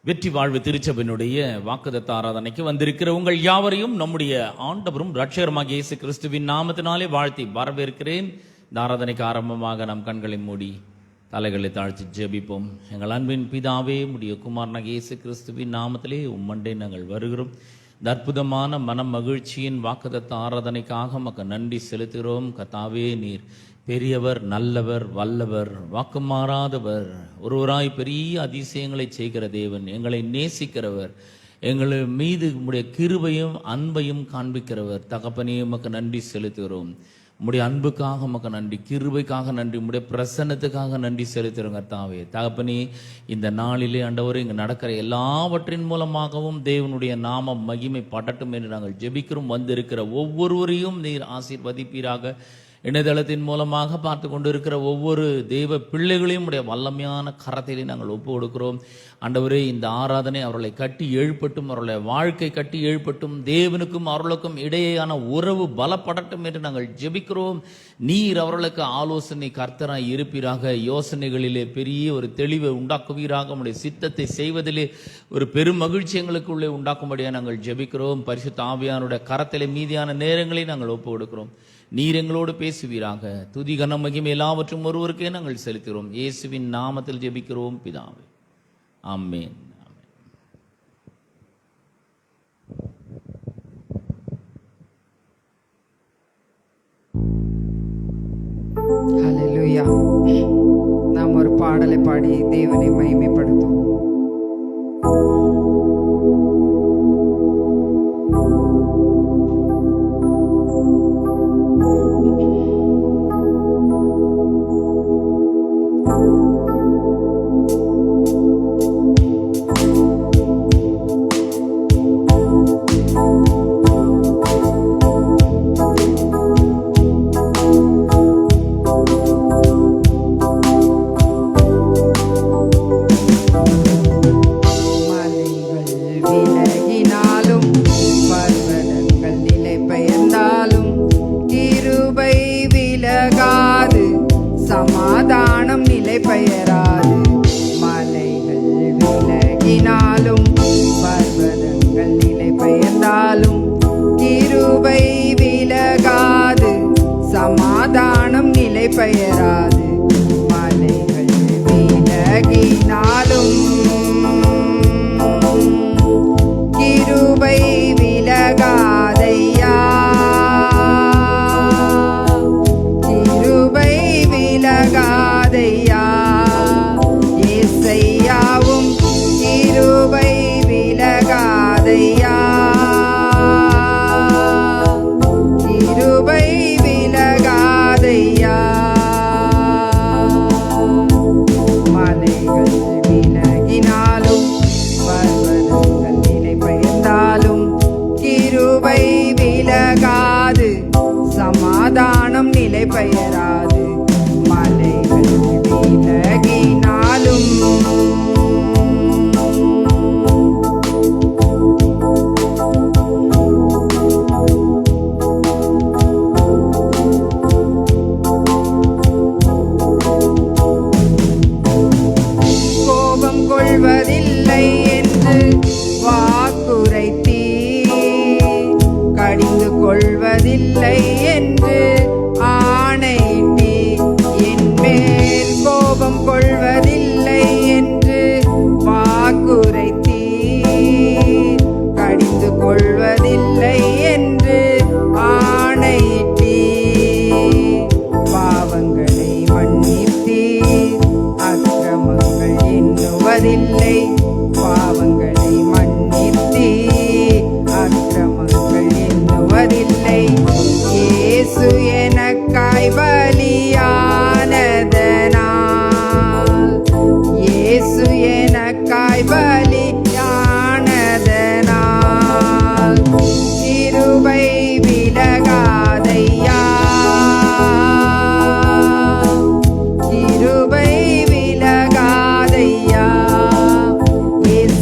வெற்றி வாழ்வு திருச்சபையினுடைய வாக்குத்தத்த ஆராதனைக்கு வந்திருக்கிற உங்கள் யாவரையும் நம்முடைய ஆண்டவரும் இரட்சகருமாகிய இயேசு கிறிஸ்துவின் நாமத்தினாலே வாழ்த்தி வரவேற்கிறேன். இந்த ஆராதனைக்கு ஆரம்பமாக நம் கண்களை மூடி தலைகளை தாழ்த்தி ஜெபிப்போம். எங்கள் அன்பின் பிதாவே, உம்முடைய குமாரனாகிய இயேசு கிறிஸ்துவின் நாமத்திலே உம்மண்டை நாங்கள் வருகிறோம். இந்த அற்புதமான மன மகிழ்ச்சியின் வாக்குத்தத்த ஆராதனைக்காக மக்கள் நன்றி செலுத்துகிறோம். கர்த்தாவே, நீர் பெரியவர், நல்லவர், வல்லவர், வாக்கு மாறாதவர், ஒருவராய் பெரிய அதிசயங்களை செய்கிற தேவன், எங்களை நேசிக்கிறவர், எங்கள் மீது உம்முடைய கிருபையும் அன்பையும் காண்பிக்கிறவர். தகப்பனே, உமக்கு நன்றி செலுத்துகிறோம். உம்முடைய அன்புக்காக உமக்கு நன்றி, கிருபைக்காக நன்றி, உம்முடைய பிரசன்னத்துக்காக நன்றி செலுத்துகிறோம். கர்த்தாவே, தகப்பனே, இந்த நாளிலே ஆண்டவரே, இங்கு நடக்கிற எல்லாவற்றின் மூலமாகவும் தேவனுடைய நாமம் மகிமை படட்டும் என்று நாங்கள் ஜெபிக்கிறோம். வந்திருக்கிற ஒவ்வொருவரையும் நீர் ஆசீர்வதிப்பீராக. இணையதளத்தின் மூலமாக பார்த்து கொண்டு இருக்கிற ஒவ்வொரு தெய்வ பிள்ளைகளையும் உடைய வல்லமையான கரத்திலே நாங்கள் ஒப்பு கொடுக்கிறோம். ஆண்டவரே, இந்த ஆராதனை அவர்களை கட்டி எழுப்பட்டும், அவர்களுடைய வாழ்க்கை கட்டி எழுப்பட்டும், தேவனுக்கும் அவர்களுக்கும் இடையேயான உறவு பலப்படட்டும் என்று நாங்கள் ஜெபிக்கிறோம். நீர் அவர்களுக்கு ஆலோசனை கர்த்தராய் இருப்பீராக. யோசனைகளிலே பெரிய ஒரு தெளிவை உண்டாக்குவீராக. உடைய சித்தத்தை செய்வதிலே ஒரு பெரும் மகிழ்ச்சி எங்களுக்குள்ளே உண்டாக்கும்படியாக நாங்கள் ஜெபிக்கிறோம். பரிசுத்த ஆவியானுடைய கரத்திலே மீதியான நேரங்களை நாங்கள் ஒப்பு கொடுக்கிறோம். நீர் எங்களோடு பேசுவீராக. துதி கன மகிமை எல்லாவற்றும் ஒருவருக்கே நாங்கள் செலுத்துகிறோம். இயேசுவின் நாமத்தில் ஜெபிக்கிறோம் பிதாவே, ஆமென். ஹல்லேலூயா. நாம் ஒரு பாடலை பாடி தேவனை மகிமைப்படுத்தும்.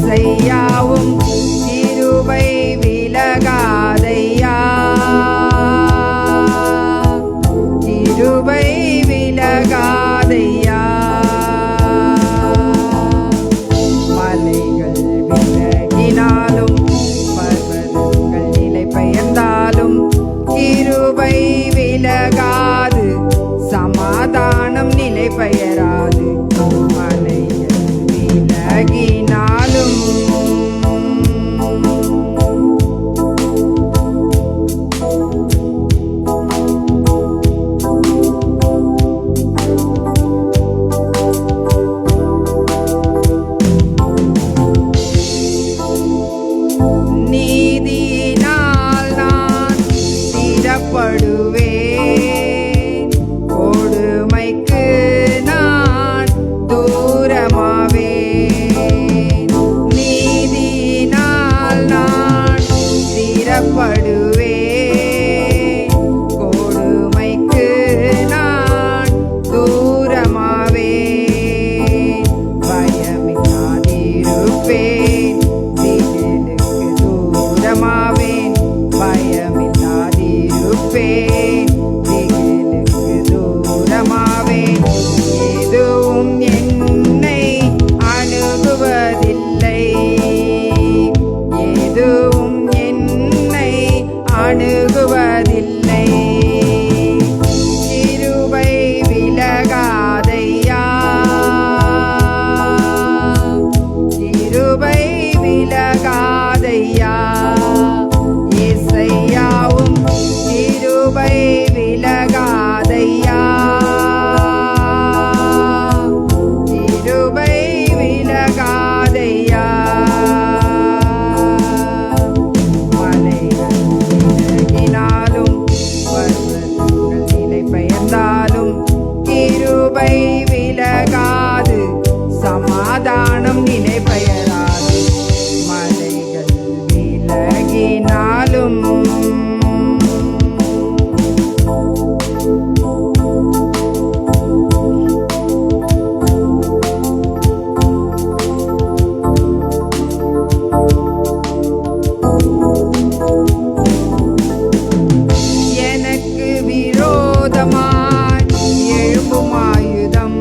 say திகிலில்லாதிருப்பேன், திகிலுக்கு தூரமாவேன், பயமில்லாதிருப்பேன், திகிலுக்கு தூரமாவேன். எதுவும் என்னை அணுகுவதில்லை, எதுவும் என்னை அணுகுவதில்லை. கிருபை விலகாதையா, கிருபை விலகாதையா, இசையாவும் கிருபை விலகாதையா, கிருபை விலகாதையா. மலைகள் விலகினாலும் பர்வதங்கள் நிலை பெயர்ந்தாலும் கிருபை விலகாது, சமாதானம் நிலை பெயராது. மலைகள் விலகினாலும் எனக்கு விரோதமாய் எழும்பும் ஆயுதம்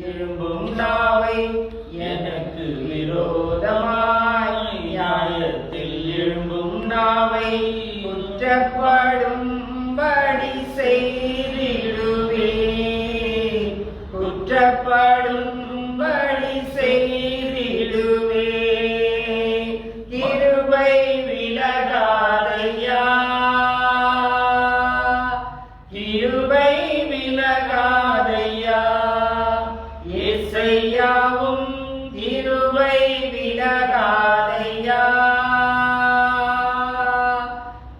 எழும்பும் நாவை எனக்கு விரோதமாய், நியாயத்தில் எழும்பும் நாவை குற்றப்படும்படி செய்திடுவே, குற்றப்படும்படி செய்திடுவே. கிருபை விலகாதையா, கிருபை விலகாதையா, இசையாவும் கிருபை விலகாதையா,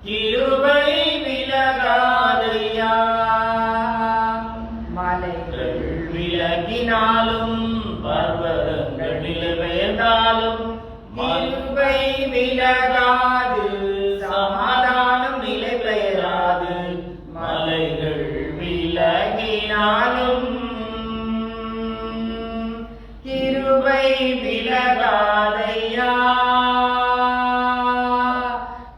கிருபை விலகாதையா. மலைகள் விலகினாலும் பர்வதங்கள் நிலை பெயர்ந்தாலும் கிருபை விலகாது, சமாதானம் நிலை பெயராது. மலைகள் விலகினாலும் கிருபை விலகாதையா,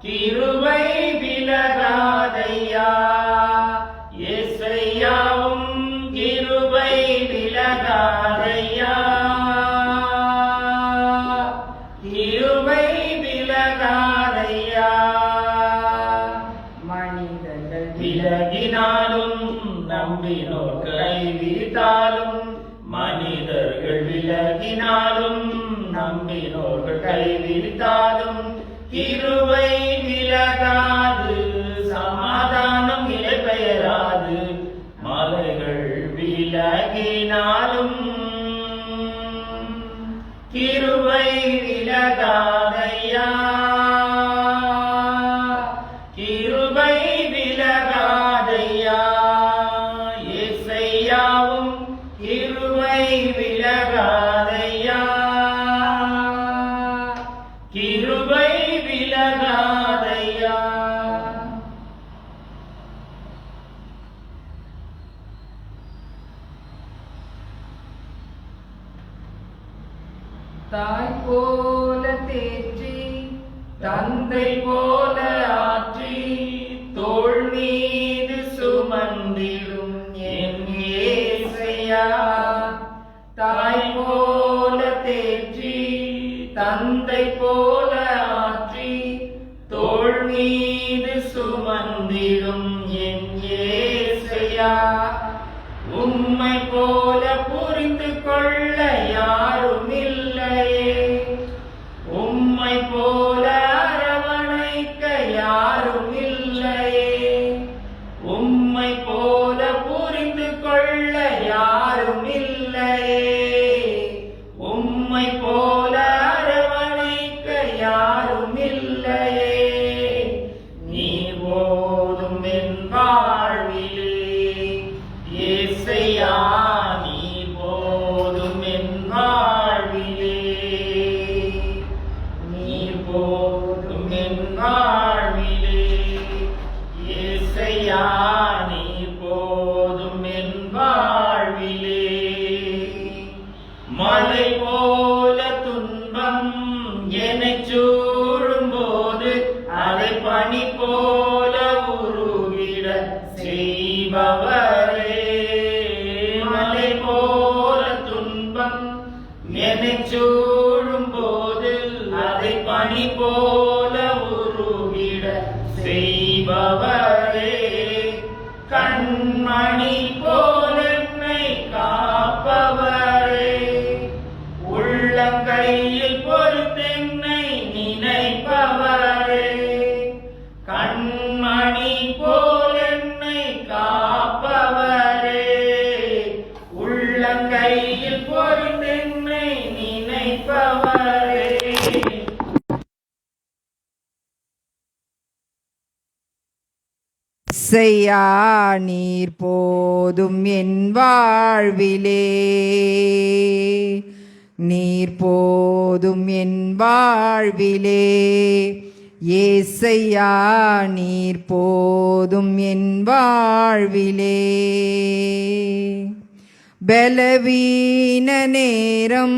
கிருபை விலகாதையா, இசையாவும் கிருபை விலகாதையா, கிருபை விலகாதையா. மனிதர்கள் விலகினாலும் நம்பினோர் கைவிட்டாலும், மனிதர்கள் விலகினாலும் நம்பினோர்கள் கைவிட்டாலும் கிருபை விலகாது, சமாதானம் நிலை பெயராது. மலைகள் விலகினாலும் கிருபை விலகாதையா, கிருபை விலகாதையா, இசையாவும் கிருபை விலகாதையா, கிருபை விலகாதையா. தாய் போல தேற்றி, தந்தை போல ஆற்றி, தோள் மீது சுமந்திடும் என் இயேசையா. தாய் போல தேற்றி, தந்தை போல ஆற்றி, தோள் மீது சுமந்திடும் என் இயேசையா. உம்மை போல புரிந்து கொள்ள யாரும் இல்லையே, உம்மை போல அரவணைக்க யாரும் இல்லையே, உம்மை போல புரிந்து கொள்ள யாரும் இல்லையே, உம்மை போல அரவணைக்க யாரும் இல்லையே. நீ போதும் என் செய்பவரே. மலை போல துன்பம் என்னைச் சூழும் போது அதை பனி போல உருகிட செய்பவரே. கண்மணி போல என்னை காப்பவரே. உள்ளங்கையில் பொறுத்தென்னை நினைப்பவரே. கண்மணி போல என்னை காப்பவரே. உள்ளங்கையில் பொறுத்தென்னை நினைப்பவரே. செய்யா நீர் போதும் என் வாழ்விலே, நீர் போதும் என் வாழ்விலே. ஏசையா நீர் போதும் என் வாழ்விலே. பலவீன நேரம்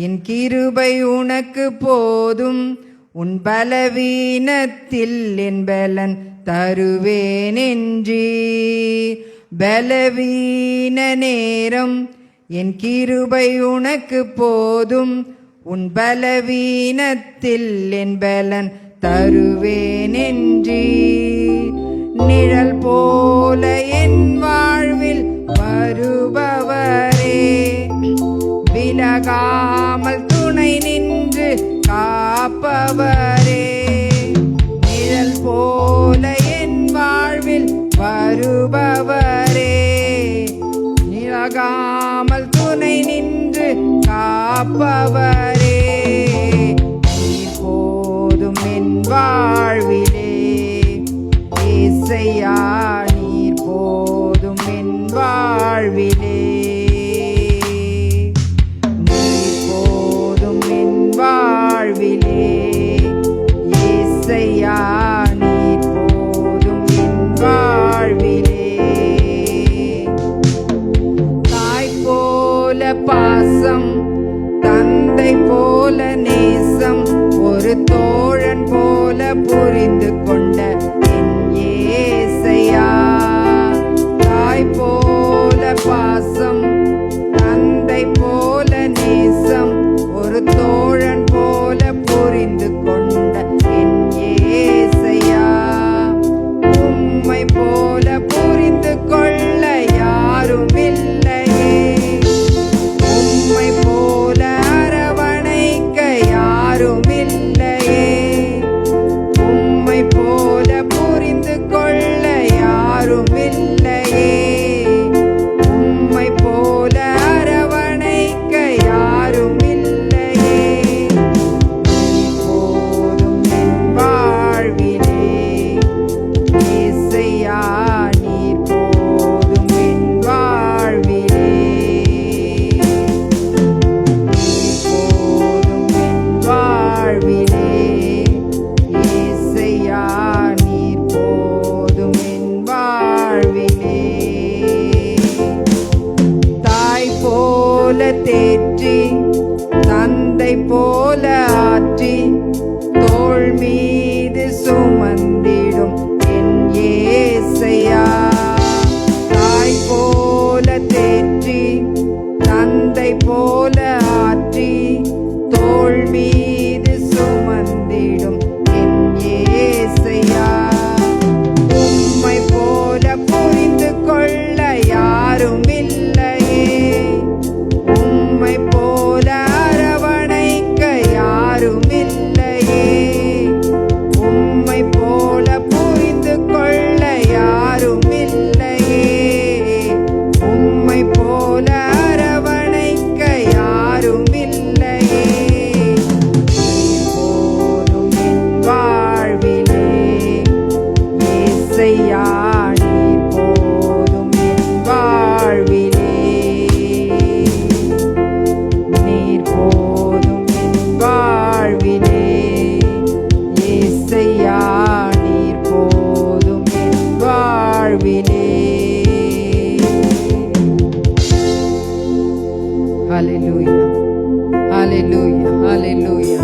என் கிருபை உனக்கு போதும். உன் பலவீனத்தில் என் பலன் தருவேனென்றி. பலவீன நேரம் என் கிருபை உனக்கு போதும். உன் பலவீனத்தில் என் பலன் தருவேனென்றி. நிழல் போல என் வாழ்வில் வருபவரே. விலகாமல் துணை நின்று காப்பவரே. நிழல் போல என் வாழ்வில் வருபவரே. விலகாமல் துணை நின்று காப்பவரே. நீர் போதும் என் வாழ்விலே. ஏசையா நீர் போதும் என் வாழ்விலே. நீர் போதும் என் வாழ்விலே. ஏசையா நீர் போதும் என் வாழ்விலே. தாய் போல பாசம், தந்தை போல நேசம், ஒரு தோழன் போல புரிந்து கொண்ட என் ஏசையா. தாய் போல பாசம், தந்தை போல நேசம், ஒரு தோழன் போல புரிந்து கொண்ட என் ஏசையா. உம்மை போல புரிந்து கொள்ள யாரும் இல்லையே. உம்மை போல அரவணைக்க யாரும் இல்லையே. உம்மை போல புரிந்து கொள்ள யாரும் இல்லையே. உம்மை போல அரவணைக்க யாரும் இல்லையே. நீர் போதும் என் வாழ்விலே. ஏசையா நீர் போதும் என் வாழ்விலே. நீர் போதும் என் வாழ்விலே. ஏசையா நீர் போதும் என் வாழ்விலே. தாய் போல தேற்றி, தந்தை போல ஆற்றி, தோள் மீது சுமந்திடும் என் ஏசையா. தாய் போல தேற்றி, தந்தை போல ஆற்றி, தோள் மீது சுமந்திடும் என் ஏசையா. உம்மை போல புரிந்து கொள்ள யாரும் இல்லையே. உம்மை போல அரவணைக்க யாரும் இல்லையே. உம்மை போல புரிந்து கொள்ள யாரும் இல்லையே. உம்மை போல அரவணைக்க யாரும் இல்லையே. நீர் போதும் என் வாழ்விலே. ஏசையா நீர் போதும் என் வாழ்விலே. நீர் போதும் என் வாழ்விலே. ஏசையா நீர் போதும் என் வாழ்விலே. ஹல்லேலூயா, ஹல்லேலூயா, ஹல்லேலூயா.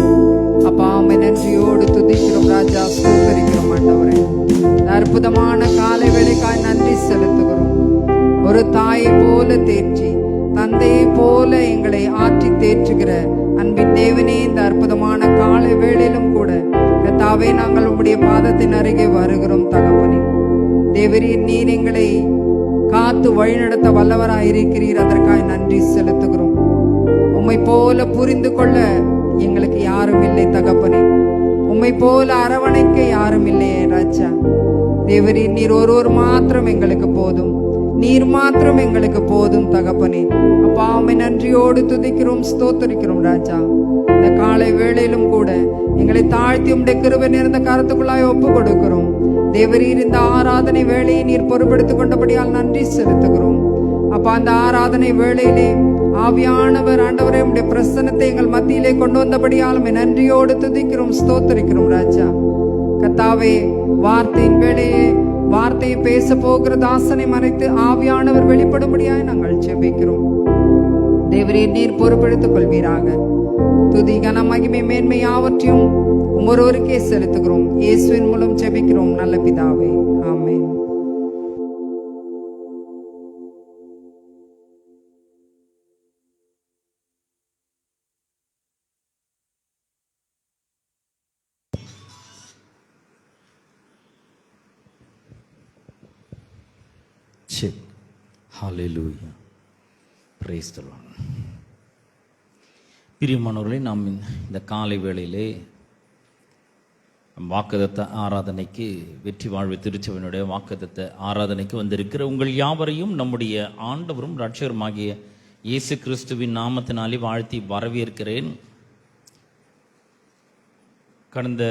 அப்பா உம்மை நன்றியோடு துதிக்கிறோம் ராஜா, ஸ்தோத்திரிக்கிறோம் ஆண்டவரே. அற்புதமான காலை வேளைக்காய் நன்றி செலுத்துகிறோம். ஒரு தாயை போல தேற்றி, தந்தையை போல எங்களை ஆற்றி தேற்றுகிற அன்பின் தேவனே, இந்த அற்புதமான காலை வேளையிலும் கூட கர்த்தாவே நாங்கள் உம்முடைய பாதத்தின் அருகே வருகிறோம். தகப்பனே தேவரீர், நீர் எங்களை காத்து வழிநடத்த வல்லவராய் இருக்கிறீர். அதற்காய் நன்றி செலுத்துகிறோம். உம்மை போல புரிந்து கொள்ள எங்களுக்கு யாரும் இல்லை தகப்பனே. உம்மை போல அரவணைக்க யாரும் இல்லையே ராஜா. தேவரீர், நீர் ஒருவர் மாத்திரம் எங்களுக்கு போதும். நீர் மாத்திரம் எங்களுக்கு போதும் தகப்பனே. அப்பா, உம்மை நன்றியோடு துதிக்கிறோம், ஸ்தோத்தரிக்கிறோம் ராஜா. இந்த காலை வேளையிலும் கூட எங்களை தாழ்த்தி உம்முடைய கிருபை நிறைந்த கருத்துக்குள்ளாய் ஒப்பு கொடுக்கிறோம். தேவரீர், இந்த ஆராதனை வேளையை நீர் பொறுப்படுத்திக் கொண்டபடியால் நன்றி செலுத்துகிறோம். அப்பா, அந்த ஆராதனை வேளையிலே ஆவியானவர் ஆண்டவரே உம்முடைய பிரசன்னத்தை எங்கள் மத்தியிலே கொண்டு வந்தபடியால் நன்றியோடு துதிக்கிறோம், ஸ்தோத்தரிக்கிறோம் ராஜா. கர்த்தாவே, வார்த்தையின் வேளையே வார்த்தையை பேச போகிற தாசனை மறைத்து ஆவியானவர் வெளிப்படும்படியாய் நாங்கள் ஜெபிக்கிறோம். தேவரீர், நீர் பொறுப்பெடுத்துக் கொள்வீராக. துதி, கன, மகிமை, மேன்மை யாவற்றையும் ஒருவருக்கே செலுத்துகிறோம். இயேசுவின் மூலம் ஜெபிக்கிறோம் நல்ல பிதாவே, ஆமென். ஹல்லேலூயா, பிரைஸ் தி லார்ட். பிரியமானவர்களே, நாம் இந்த காலை வேளையிலே வாக்குதத்த ஆராதனைக்கு, வெற்றி வாழ்வு திருச்சபையினுடைய வாக்குதத்த ஆராதனைக்கு வந்திருக்கிற உங்கள் யாவரையும் நம்முடைய ஆண்டவரும் இரட்சகருமாகிய இயேசு கிறிஸ்துவின் நாமத்தினாலே வாழ்த்தி வரவேற்கிறேன். கடந்த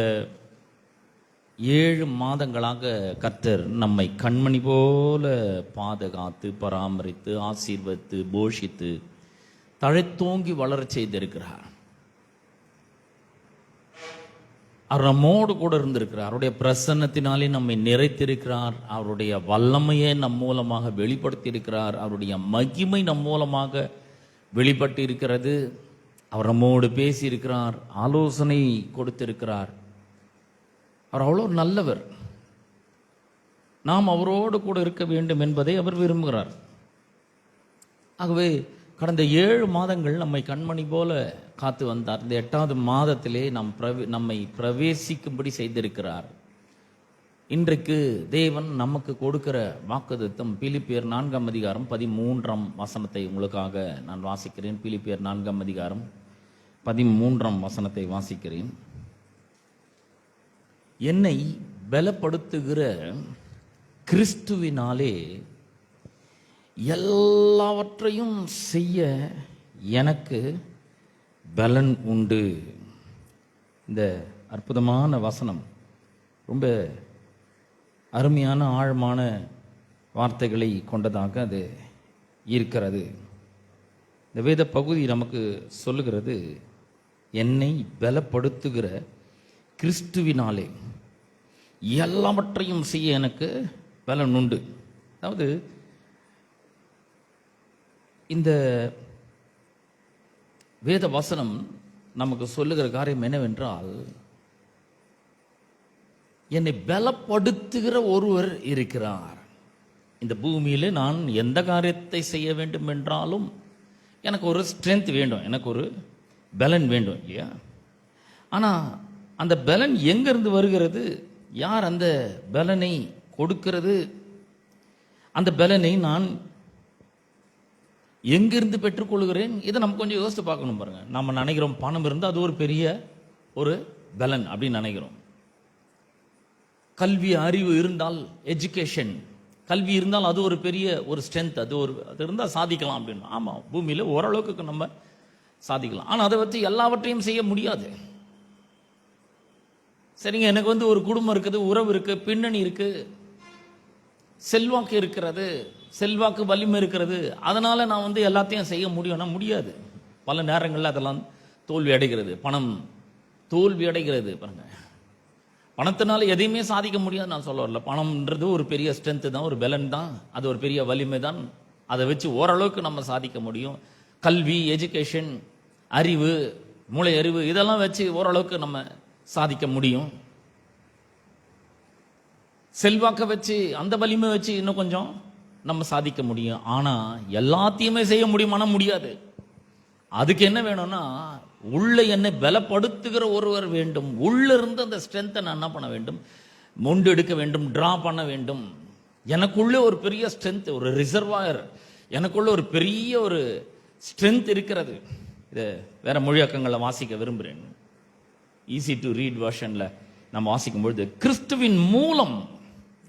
7 மாதங்களாக கர்த்தர் நம்மை கண்மணி போல பாதுகாத்து, பராமரித்து, ஆசீர்வதித்து, போஷித்து, தழைத்தோங்கி வளரச் செய்திருக்கிறார். அவர் நம்மோடு கூட இருந்திருக்கிறார். அவருடைய பிரசன்னத்தினாலே நம்மை நிறைத்திருக்கிறார். அவருடைய வல்லமையை நம் மூலமாக வெளிப்படுத்தியிருக்கிறார். அவருடைய மகிமை நம் மூலமாக வெளிப்பட்டு இருக்கிறது. அவர் நம்மோடு பேசியிருக்கிறார், ஆலோசனை கொடுத்திருக்கிறார். அவர் அவ்வளோ நல்லவர். நாம் அவரோடு கூட இருக்க வேண்டும் என்பதை அவர் விரும்புகிறார். ஆகவே கடந்த 7 மாதங்கள் நம்மை கண்மணி போல காத்து வந்தார். இந்த 8வது மாதத்திலே நம்மை பிரவேசிக்கும்படி செய்திருக்கிறார். இன்றைக்கு தேவன் நமக்கு கொடுக்கிற வாக்குத்தத்தம் பிலிப்பியர் 4ஆம் அதிகாரம் 13ஆம் வசனத்தை உங்களுக்காக நான் வாசிக்கிறேன். பிலிப்பியர் 4ஆம் அதிகாரம் 13ஆம் வசனத்தை வாசிக்கிறேன். என்னை பலப்படுத்துகிற கிறிஸ்துவினாலே எல்லாவற்றையும் செய்ய எனக்கு பலன் உண்டு. இந்த அற்புதமான வசனம் ரொம்ப அருமையான ஆழமான வார்த்தைகளை கொண்டதாக அது இருக்கிறது. இந்த வேத பகுதி நமக்கு சொல்லுகிறது, என்னை பலப்படுத்துகிற கிறிஸ்துவினாலே எல்லாவற்றையும் செய்ய எனக்கு பலன் உண்டு. அதாவது இந்த வேத வசனம் நமக்கு சொல்லுகிற காரியம் என்னவென்றால், என்னை பலப்படுத்துகிற ஒருவர் இருக்கிறார். இந்த பூமியில் நான் எந்த காரியத்தை செய்ய வேண்டும் என்றாலும் எனக்கு ஒரு ஸ்ட்ரென்த் வேண்டும், எனக்கு ஒரு பலன் வேண்டும் இல்லையா? ஆனால் அந்த பலன் எங்கிருந்து வருகிறது? யார் அந்த பலனை கொடுக்கிறது? அந்த பலனை நான் எங்கிருந்து பெற்றுக்கொள்கிறேன்? இதை நம்ம கொஞ்சம் யோசித்து பார்க்கணும். பாருங்க, நம்ம நினைக்கிறோம் பணம் இருந்தால் அது ஒரு பெரிய ஒரு பலன் அப்படின்னு நினைக்கிறோம். கல்வி அறிவு இருந்தால், எஜுகேஷன், கல்வி இருந்தால் அது ஒரு பெரிய ஒரு ஸ்ட்ரென்த், அது இருந்தால் சாதிக்கலாம் அப்படின்னு. ஆமாம், பூமியில் ஓரளவுக்கு நம்ம சாதிக்கலாம். ஆனால் அதை வச்சு எல்லாவற்றையும் செய்ய முடியாது. சரிங்க, எனக்கு ஒரு குடும்பம் இருக்குது, உறவு இருக்கு, பின்னணி இருக்கு, செல்வாக்கு இருக்கிறது, செல்வாக்கு வலிமை இருக்கிறது, அதனால நான் எல்லாத்தையும் செய்ய முடியும்னா முடியாது. பல நேரங்களில் அதெல்லாம் தோல்வி அடைகிறது. பணம் தோல்வி அடைகிறது. பாருங்க, பணத்தினால எதையுமே சாதிக்க முடியாது நான் சொல்ல வரல. பணம்ன்றது ஒரு பெரிய ஸ்ட்ரென்த்து தான், ஒரு பலன் தான், அது ஒரு பெரிய வலிமை தான். அதை வச்சு ஓரளவுக்கு நம்ம சாதிக்க முடியும். கல்வி, எஜுகேஷன், அறிவு, மூளை அறிவு, இதெல்லாம் வச்சு ஓரளவுக்கு நம்ம சாதிக்க முடியும். செல்வாக்க வச்சு, அந்த வலிமை வச்சு இன்னும் கொஞ்சம் நம்ம சாதிக்க முடியும். ஆனா எல்லாத்தையுமே செய்ய முடியுமானா முடியாது. அதுக்கு என்ன வேணும்னா, உள்ள என்னை பலப்படுத்துகிற ஒருவர் வேண்டும். உள்ள இருந்து அந்த ஸ்ட்ரென்த்தை நான் என்ன பண்ண வேண்டும், மொண்டு எடுக்க வேண்டும், டிரா பண்ண வேண்டும். எனக்குள்ள ஒரு பெரிய ஸ்ட்ரென்த், ஒரு ரிசர்வாயர், எனக்குள்ள ஒரு பெரிய ஒரு ஸ்ட்ரென்த் இருக்கிறது. இதை வேற மொழியாக்கங்களை வாசிக்க விரும்புகிறேன். ஈஸி டு ரீட் வெர்ஷன்ல நம்ம வாசிக்கும் பொழுது, கிறிஸ்துவின் மூலம்,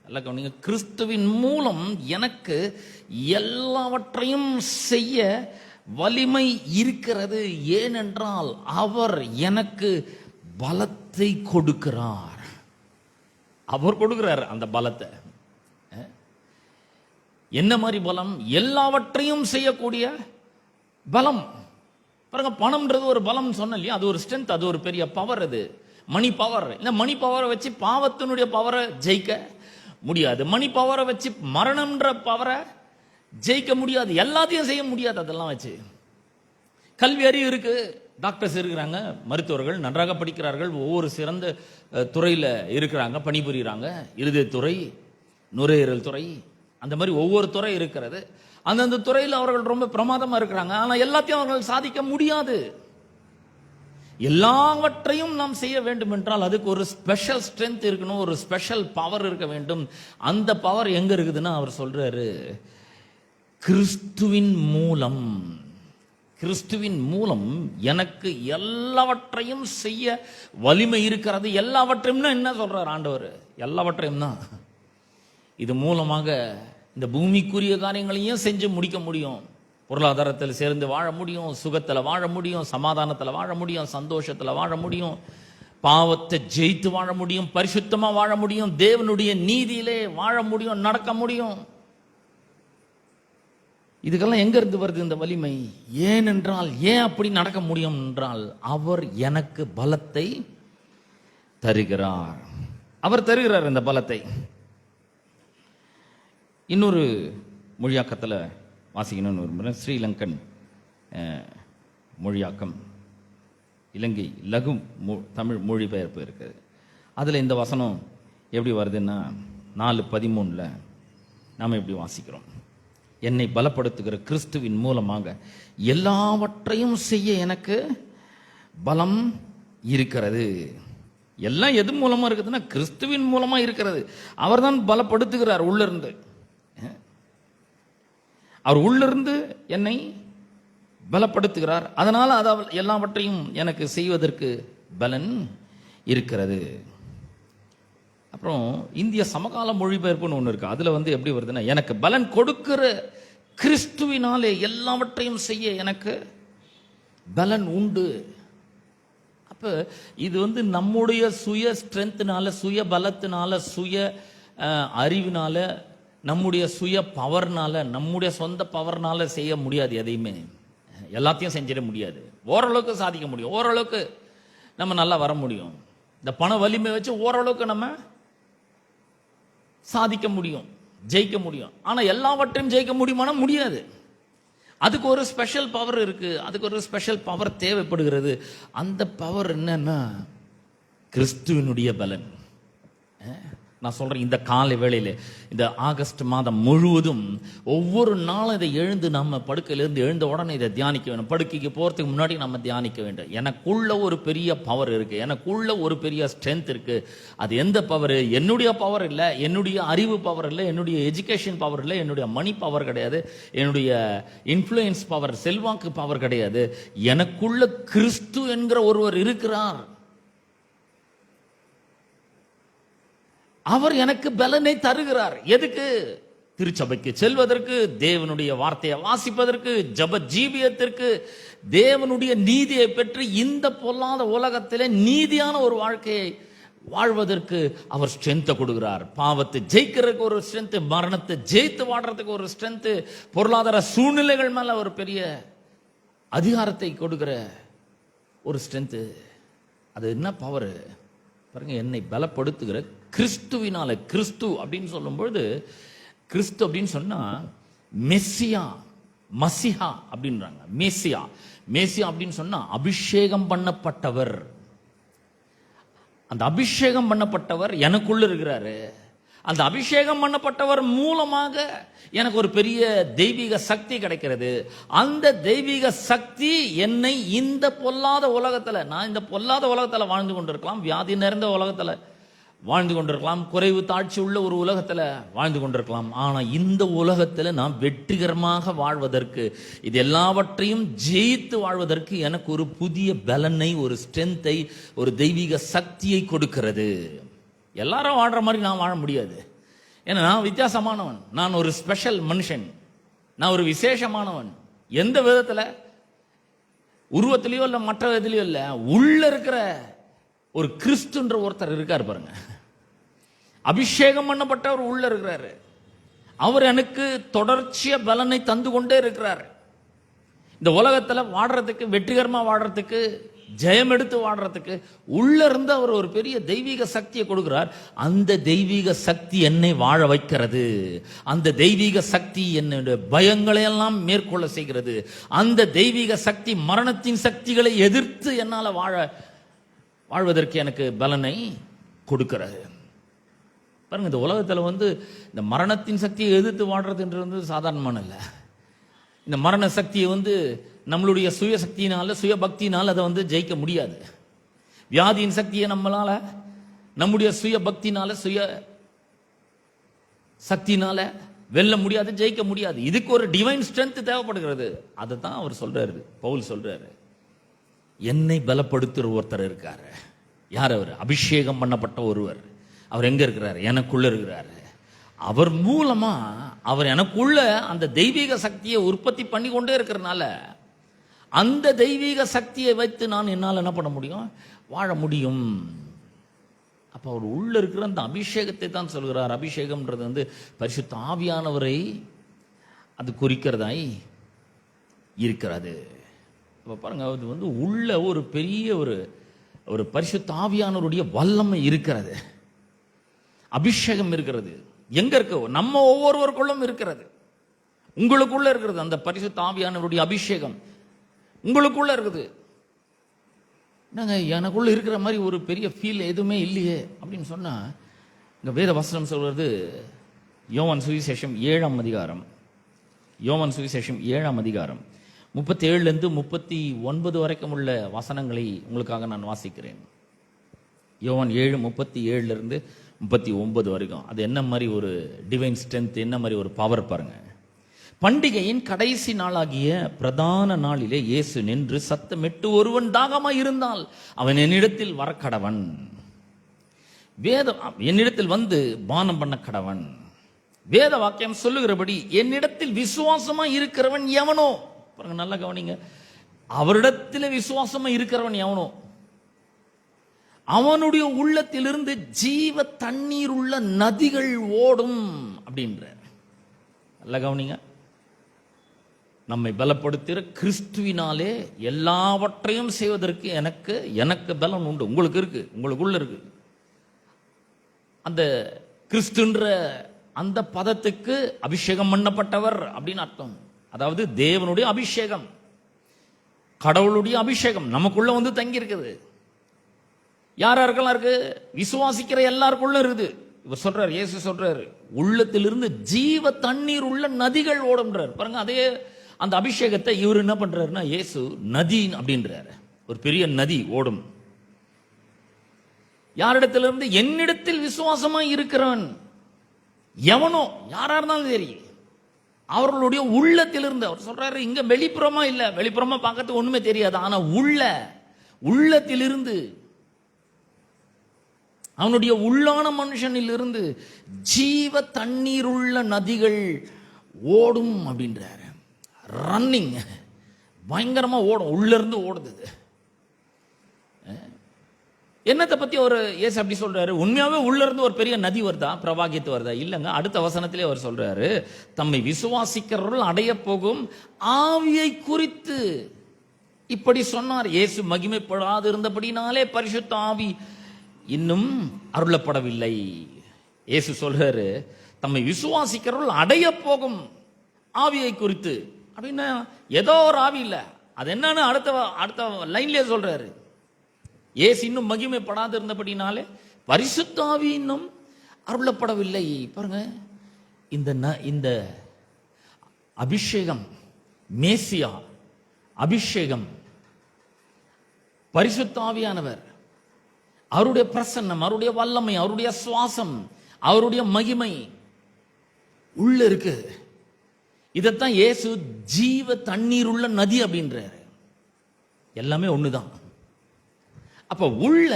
நல்லா கவனிங்க, கிறிஸ்துவின் மூலம் எனக்கு எல்லாவற்றையும் செய்ய வலிமை இருக்கிறது. ஏனென்றால் அவர் எனக்கு பலத்தை கொடுக்கிறார். அவர் கொடுக்கிறார் அந்த பலத்தை. என்ன மாதிரி பலம்? எல்லாவற்றையும் செய்யக்கூடிய பலம். பாருங்க, பணம்ன்றது ஒரு பலம் சொன்ன இல்லையா, அது ஒரு ஸ்ட்ரென்த், அது ஒரு பெரிய பவர். அது மணி பவர். இந்த மணி பவரை வச்சு பாவத்தினுடைய பவரை ஜெயிக்க முடியாது. மணி பவரை வச்சு மரணம்ன்ற பவரை ஜெயிக்க முடியாது. எல்லாத்தையும் செய்ய முடியாது அதெல்லாம் வச்சு. கல்வி அறிவு இருக்கு, டாக்டர்ஸ் இருக்கிறாங்க, மருத்துவர்கள் நன்றாக படிக்கிறார்கள், ஒவ்வொரு சிறந்த துறையில் இருக்கிறாங்க, பணிபுரிகிறாங்க. இருதயத்துறை, நுரையீரல் துறை, அந்த மாதிரி ஒவ்வொரு துறை இருக்கிறது. அந்தந்த துறையில் அவர்கள் ரொம்ப பிரமாதமா இருக்கிறாங்க. ஆனால் எல்லாத்தையும் அவர்கள் சாதிக்க முடியாது. எல்லாவற்றையும் நாம் செய்ய வேண்டும் என்றால் அதுக்கு ஒரு ஸ்பெஷல் ஸ்ட்ரென்த் இருக்கணும், ஒரு ஸ்பெஷல் பவர் இருக்க வேண்டும். அந்த பவர் எங்க இருக்குதுன்னா, அவர் சொல்றாரு, கிறிஸ்துவின் மூலம். கிறிஸ்துவின் மூலம் எனக்கு எல்லாவற்றையும் செய்ய வலிமை இருக்கிறது. எல்லாவற்றையும் என்ன சொல்றார் ஆண்டவர்? எல்லாவற்றையும் தான். இது மூலமாக இந்த பூமிக்குரிய காரியங்களையும் செஞ்சு முடிக்க முடியும். பொருளாதாரத்தில் சேர்ந்து வாழ முடியும், சுகத்தில் வாழ முடியும், சமாதானத்தில் வாழ முடியும், சந்தோஷத்தில் வாழ முடியும், பாவத்தை ஜெயித்து வாழ முடியும், பரிசுத்தமா வாழ முடியும், தேவனுடைய நீதியிலே வாழ முடியும், நடக்க முடியும். இதுக்கெல்லாம் எங்க இருந்து வருது இந்த வலிமை? ஏனென்றால், ஏன் அப்படி நடக்க முடியும் என்றால், அவர் எனக்கு பலத்தை தருகிறார். அவர் தருகிறார் இந்த பலத்தை. இன்னொரு மொழியாக்கத்தில் வாசிக்கணும்னு விரும்புகிறேன். ஸ்ரீலங்கன் மொழியாக்கம், இலங்கை லகு தமிழ் மொழிபெயர்ப்பு இருக்குது. அதில் இந்த வசனம் எப்படி வருதுன்னா, 4:13 நாம் எப்படி வாசிக்கிறோம்? என்னை பலப்படுத்துகிற கிறிஸ்துவின் மூலமாக எல்லாவற்றையும் செய்ய எனக்கு பலம் இருக்கிறது. எல்லாம் எது மூலமா இருக்குதுன்னா, கிறிஸ்துவின் மூலமா இருக்கிறது. அவர் தான் பலப்படுத்துகிறார் உள்ளிருந்து. அவர் உள்ளிருந்து என்னை பலப்படுத்துகிறார். அதனால எல்லாவற்றையும் எனக்கு செய்வதற்கு பலன் இருக்கிறது. அப்புறம் இந்திய சமகால மொழிபெயர்ப்புன்னு ஒன்று இருக்கு. அதுல எப்படி வருதுன்னா, எனக்கு பலன் கொடுக்கிற கிறிஸ்துவினாலே எல்லாவற்றையும் செய்ய எனக்கு பலன் உண்டு. அப்ப இது நம்முடைய சுய ஸ்ட்ரென்த்னால, சுய பலத்தினால, சுய அறிவினால, நம்முடைய சுய பவர்னால, நம்முடைய சொந்த பவர்னால செய்ய முடியாது. எதையுமே எல்லாத்தையும் செஞ்சிட முடியாது. ஓரளவுக்கு சாதிக்க முடியும், ஓரளவுக்கு நம்ம நல்லா வர முடியும். இந்த பண வலிமை வச்சு ஓரளவுக்கு நம்ம சாதிக்க முடியும், ஜெயிக்க முடியும். ஆனா எல்லாவற்றையும் ஜெயிக்க முடியுமானா முடியாது. அதுக்கு ஒரு ஸ்பெஷல் பவர் இருக்கு, அதுக்கு ஒரு ஸ்பெஷல் பவர் தேவைப்படுகிறது. அந்த பவர் என்னன்னா, கிறிஸ்துவினுடைய பலன். நான் சொல்றேன், இந்த காலை வேளையில, இந்த ஆகஸ்ட் மாதம் முழுவதும் ஒவ்வொரு நாளும் இதை எழுந்து நம்ம படுக்கையிலிருந்து எழுந்த உடனே இதை தியானிக்க வேண்டும். படுக்கைக்கு போறதுக்கு முன்னாடி நம்ம தியானிக்க வேண்டும். எனக்குள்ள ஒரு பெரிய பவர் இருக்கு, எனக்குள்ள ஒரு பெரிய ஸ்ட்ரென்த் இருக்கு. அது எந்த பவர்? என்னுடைய பவர் இல்லை, என்னுடைய அறிவு பவர் இல்லை, என்னுடைய எஜுகேஷன் பவர் இல்லை, என்னுடைய மணி பவர் கிடையாது, என்னுடைய இன்ஃப்ளூயன்ஸ் பவர், செல்வாக்கு பவர் கிடையாது. எனக்குள்ள கிறிஸ்து என்கிற ஒருவர் இருக்கிறார். அவர் எனக்கு பலனை தருகிறார். எதுக்கு? திருச்சபைக்கு செல்வதற்கு, தேவனுடைய வார்த்தையை வாசிப்பதற்கு, ஜப ஜீவியத்திற்கு, தேவனுடைய நீதியை பெற்று இந்த பொல்லாத உலகத்திலே நீதியான ஒரு வாழ்க்கையை வாழ்வதற்கு அவர் ஸ்ட்ரென்த்தை கொடுக்கிறார். பாவத்தை ஜெயிக்கிறதுக்கு ஒரு ஸ்ட்ரென்த், மரணத்தை ஜெயித்து வாடுறதுக்கு ஒரு ஸ்ட்ரென்த், பொருளாதார சூழ்நிலைகள் மேல ஒரு பெரிய அதிகாரத்தை கொடுக்கிற ஒரு ஸ்ட்ரென்த். அது என்ன பவர் பாருங்க? என்னை பலப்படுத்துகிற கிறிஸ்துவினால. கிறிஸ்து அப்படின்னு சொல்லும் பொழுது, கிறிஸ்து அப்படின்னு சொன்னா மெஸ்ஸியா, மசிஹா அப்படின்றாங்க. மேசியா, மேசியா அப்படின்னு சொன்னா அபிஷேகம் பண்ணப்பட்டவர். அந்த அபிஷேகம் பண்ணப்பட்டவர் எனக்குள்ள இருக்கிறாரு. அந்த அபிஷேகம் பண்ணப்பட்டவர் மூலமாக எனக்கு ஒரு பெரிய தெய்வீக சக்தி கிடைக்கிறது. அந்த தெய்வீக சக்தி என்னை இந்த பொல்லாத உலகத்துல, நான் இந்த பொல்லாத உலகத்துல வாழ்ந்து கொண்டிருக்கலாம், வியாதி நிறைந்த உலகத்துல வாழ்ந்து கொண்டிருக்கலாம், குறைவு தாழ்ச்சி உள்ள ஒரு உலகத்துல வாழ்ந்து கொண்டிருக்கலாம். ஆனா இந்த உலகத்துல நான் வெற்றிகரமாக வாழ்வதற்கு, இது எல்லாவற்றையும் ஜெயித்து வாழ்வதற்கு எனக்கு ஒரு புதிய பலனை, ஒரு ஸ்ட்ரென்த்தை, ஒரு தெய்வீக சக்தியை கொடுக்கிறது. எல்லாரும் வாழ்ற மாதிரி நான் வாழ முடியாது. ஏன்னா நான் வித்தியாசமானவன், நான் ஒரு ஸ்பெஷல் மனுஷன், நான் ஒரு விசேஷமானவன். எந்த விதத்துல? உருவத்திலேயோ இல்ல மற்ற விதத்திலேயோ இல்ல, உள்ள இருக்கிற ஒரு கிறிஸ்துன்ற ஒருத்தர் இருக்கார் பாருங்க. அபிஷேகம் பண்ணப்பட்டவர் உள்ள இருக்கிறாரு. அவர் எனக்கு தொடர்ச்சியா பலனை தந்து கொண்டே இருக்கிறார். இந்த உலகத்துல வாடுறதுக்கு, வெற்றிகரமா வாடுறதுக்கு, ஜெயம் எடுத்து வாடுறதுக்கு உள்ள இருந்து அவர் ஒரு பெரிய தெய்வீக சக்தியை கொடுக்கிறார். அந்த தெய்வீக சக்தி என்னை வாழ வைக்கிறது. அந்த தெய்வீக சக்தி என்னுடைய பயங்களை எல்லாம் மேற்கொள்ள செய்கிறது. அந்த தெய்வீக சக்தி மரணத்தின் சக்திகளை எதிர்த்து என்னால வாழ்வதற்கு எனக்கு பலனை கொடுக்கிறது. பாருங்க, இந்த உலகத்துல இந்த மரணத்தின் சக்தியை எதிர்த்து வாழ்றதுன்றது சாதாரணமான இல்லை. இந்த மரண சக்தியை நம்மளுடைய சுய சக்தியினால, சுய பக்தியினால் அதை ஜெயிக்க முடியாது. வியாதியின் சக்தியை நம்மளால, நம்முடைய சுய பக்தினால, சுய சக்தினால வெல்ல முடியாது, ஜெயிக்க முடியாது. இதுக்கு ஒரு டிவைன் ஸ்ட்ரென்த் தேவைப்படுகிறது. அதை தான் அவர் சொல்றாரு, பவுல் சொல்றாரு. என்னை பலப்படுத்துற ஒருத்தர் இருக்காரு. யார் அவர்? அபிஷேகம் பண்ணப்பட்ட ஒருவர். அவர் எங்க இருக்கிறாரு? எனக்குள்ள இருக்கிறாரு. அவர் மூலமா, அவர் எனக்குள்ள அந்த தெய்வீக சக்தியை உற்பத்தி பண்ணி கொண்டே இருக்கிறனால, அந்த தெய்வீக சக்தியை வைத்து நான் என்னால் என்ன பண்ண முடியும்? வாழ முடியும். அப்ப அவர் உள்ள இருக்கிற அந்த அபிஷேகத்தை தான் சொல்கிறார். அபிஷேகம்ன்றது பரிசுத்த ஆவியானவரை அது குறிக்கிறதாய் இருக்கிறது. இப்போ பாருங்க, அது உள்ள ஒரு பெரிய ஒரு பரிசுத்த ஆவியானவருடைய வல்லமை இருக்கிறது, அபிஷேகம் இருக்கிறது. எங்க இருக்கு? நம்ம ஒவ்வொருவருக்குள்ளும் இருக்கிறது. உங்களுக்குள்ள இருக்கிறது அந்த பரிசுத்த ஆவியானவருடைய அபிஷேகம் உங்களுக்குள்ள இருக்குது. என்னங்க, எனக்குள்ள இருக்கிற மாதிரி ஒரு பெரிய ஃபீல் எதுவுமே இல்லையே அப்படின்னு சொன்னா, இங்க வேத வசனம் சொல்றது யோவான் சுவிசேஷம் 7ஆம் அதிகாரம், யோவான் சுவிசேஷம் 7ஆம் அதிகாரம் 37 39 வரைக்கும் உள்ள வசனங்களை உங்களுக்காக நான் வாசிக்கிறேன். யோவான் 7:37 39 வரைக்கும். அது என்ன மாதிரி ஒரு டிவைன் ஸ்ட்ரென்த், என்ன மாதிரி ஒரு பவர் பாருங்க. பண்டிகையின் கடைசி நாளாகிய பிரதான நாளிலே இயேசு நின்று சத்தமிட்டு, ஒருவன் தாகமாய் இருந்தால் அவன் என்னிடத்தில் வரக்கடவன், என்னிடத்தில் பானம் பண்ண கடவன். வேத வாக்கியம் சொல்லுகிறபடி என்னிடத்தில் விசுவாசமா இருக்கிறவன் எவனோ, பாருங்க நல்லா கவனிங்க, அவரிடத்தில் விசுவாசமா இருக்கிறவன் எவனோ அவனுடைய உள்ளத்திலிருந்து ஜீவ தண்ணீர் உள்ள நதிகள் ஓடும் அப்படின்ற. நல்லா கவனிங்க, நம்மை பலப்படுத்துகிற கிறிஸ்துவினாலே எல்லாவற்றையும் செய்வதற்கு எனக்கு பலம் உண்டு. உங்களுக்கு இருக்கு, உங்களுக்குள்ள இருக்கு. அந்த கிறிஸ்துன்ற அந்த பதத்துக்கு அபிஷேகம் பண்ணப்பட்டவர் அப்படின்னு அர்த்தம். அதாவது தேவனுடைய அபிஷேகம், கடவுளுடைய அபிஷேகம் நமக்குள்ள தங்கி இருக்குது. யாருக்கெல்லாம் இருக்கு? விசுவாசிக்கிற எல்லாருக்குள்ள இருக்குது. இவர் சொல்றாரு, இயேசு சொல்றாரு, உள்ளத்திலிருந்து ஜீவ தண்ணீர் உள்ள நதிகள் ஓடும்ன்றார். பாருங்க, அதே அந்த அபிஷேகத்தை இவர் என்ன பண்றாருன்னா, இயேசு நதி அப்படின்றாரு. ஒரு பெரிய நதி ஓடும். யாரிடத்திலிருந்து? என்னிடத்தில் விசுவாசமா இருக்கிறவன் எவனோ, யாரா இருந்தாலும் சரி, அவர்களுடைய உள்ளத்திலிருந்து. அவர் சொல்றாரு, இங்க வெளிப்புறமா இல்ல, வெளிப்புறமா பார்க்கறதுக்கு ஒண்ணுமே தெரியாது, ஆனா உள்ளத்திலிருந்து, அவனுடைய உள்ளான மனுஷனில் இருந்து ஜீவ தண்ணீர் உள்ள நதிகள் ஓடும் அப்படின்றாரு. ரன்னிங், பயங்கரமா ஓடும், உள்ள இருந்து ஓடுது. என்னத்தை பத்தி ஒரு இயேசு அப்படி சொல்றாரு? உண்மையாவே உள்ள இருந்து ஒரு பெரிய நதி வருதா, பிரவாகித்து வருதா? இல்லங்க. அடுத்த வசனத்திலே அவர் சொல்றாரு, தம்மை விசுவாசிக்கிறவர்கள் அடைய போகும் ஆவியை குறித்து இப்படி சொன்னார். இயேசு மகிமைப்படாது இருந்தபடினாலே பரிசுத்த ஆவி இன்னும் அருளப்படவில்லை. இயேசு சொல்றாரு, தம்மை விசுவாசிக்கிறவர்கள் அடைய போகும் ஆவியை குறித்து. அப்படின்னா ஏதோ ஒரு ஆவி இல்ல, அது என்னன்னு அடுத்த லைன்லயே சொல்றாரு. இயேசு இன்னும் மகிமைப்படாது இருந்தபடினாலே பரிசுத்த ஆவி இன்னும் அருளப்படவில்லை. பாருங்க, இந்த அபிஷேகம், மேசியா அபிஷேகம், பரிசுத்த ஆவியானவர், அவருடைய பிரசன்னம், அவருடைய வல்லமை, அவருடைய சுவாசம், அவருடைய மகிமை உள்ள இருக்கு. இதைத்தான் இயேசு ஜீவ தண்ணீர் உள்ள நதி அப்படின்றாரு. எல்லாமே ஒண்ணுதான். அப்ப உள்ள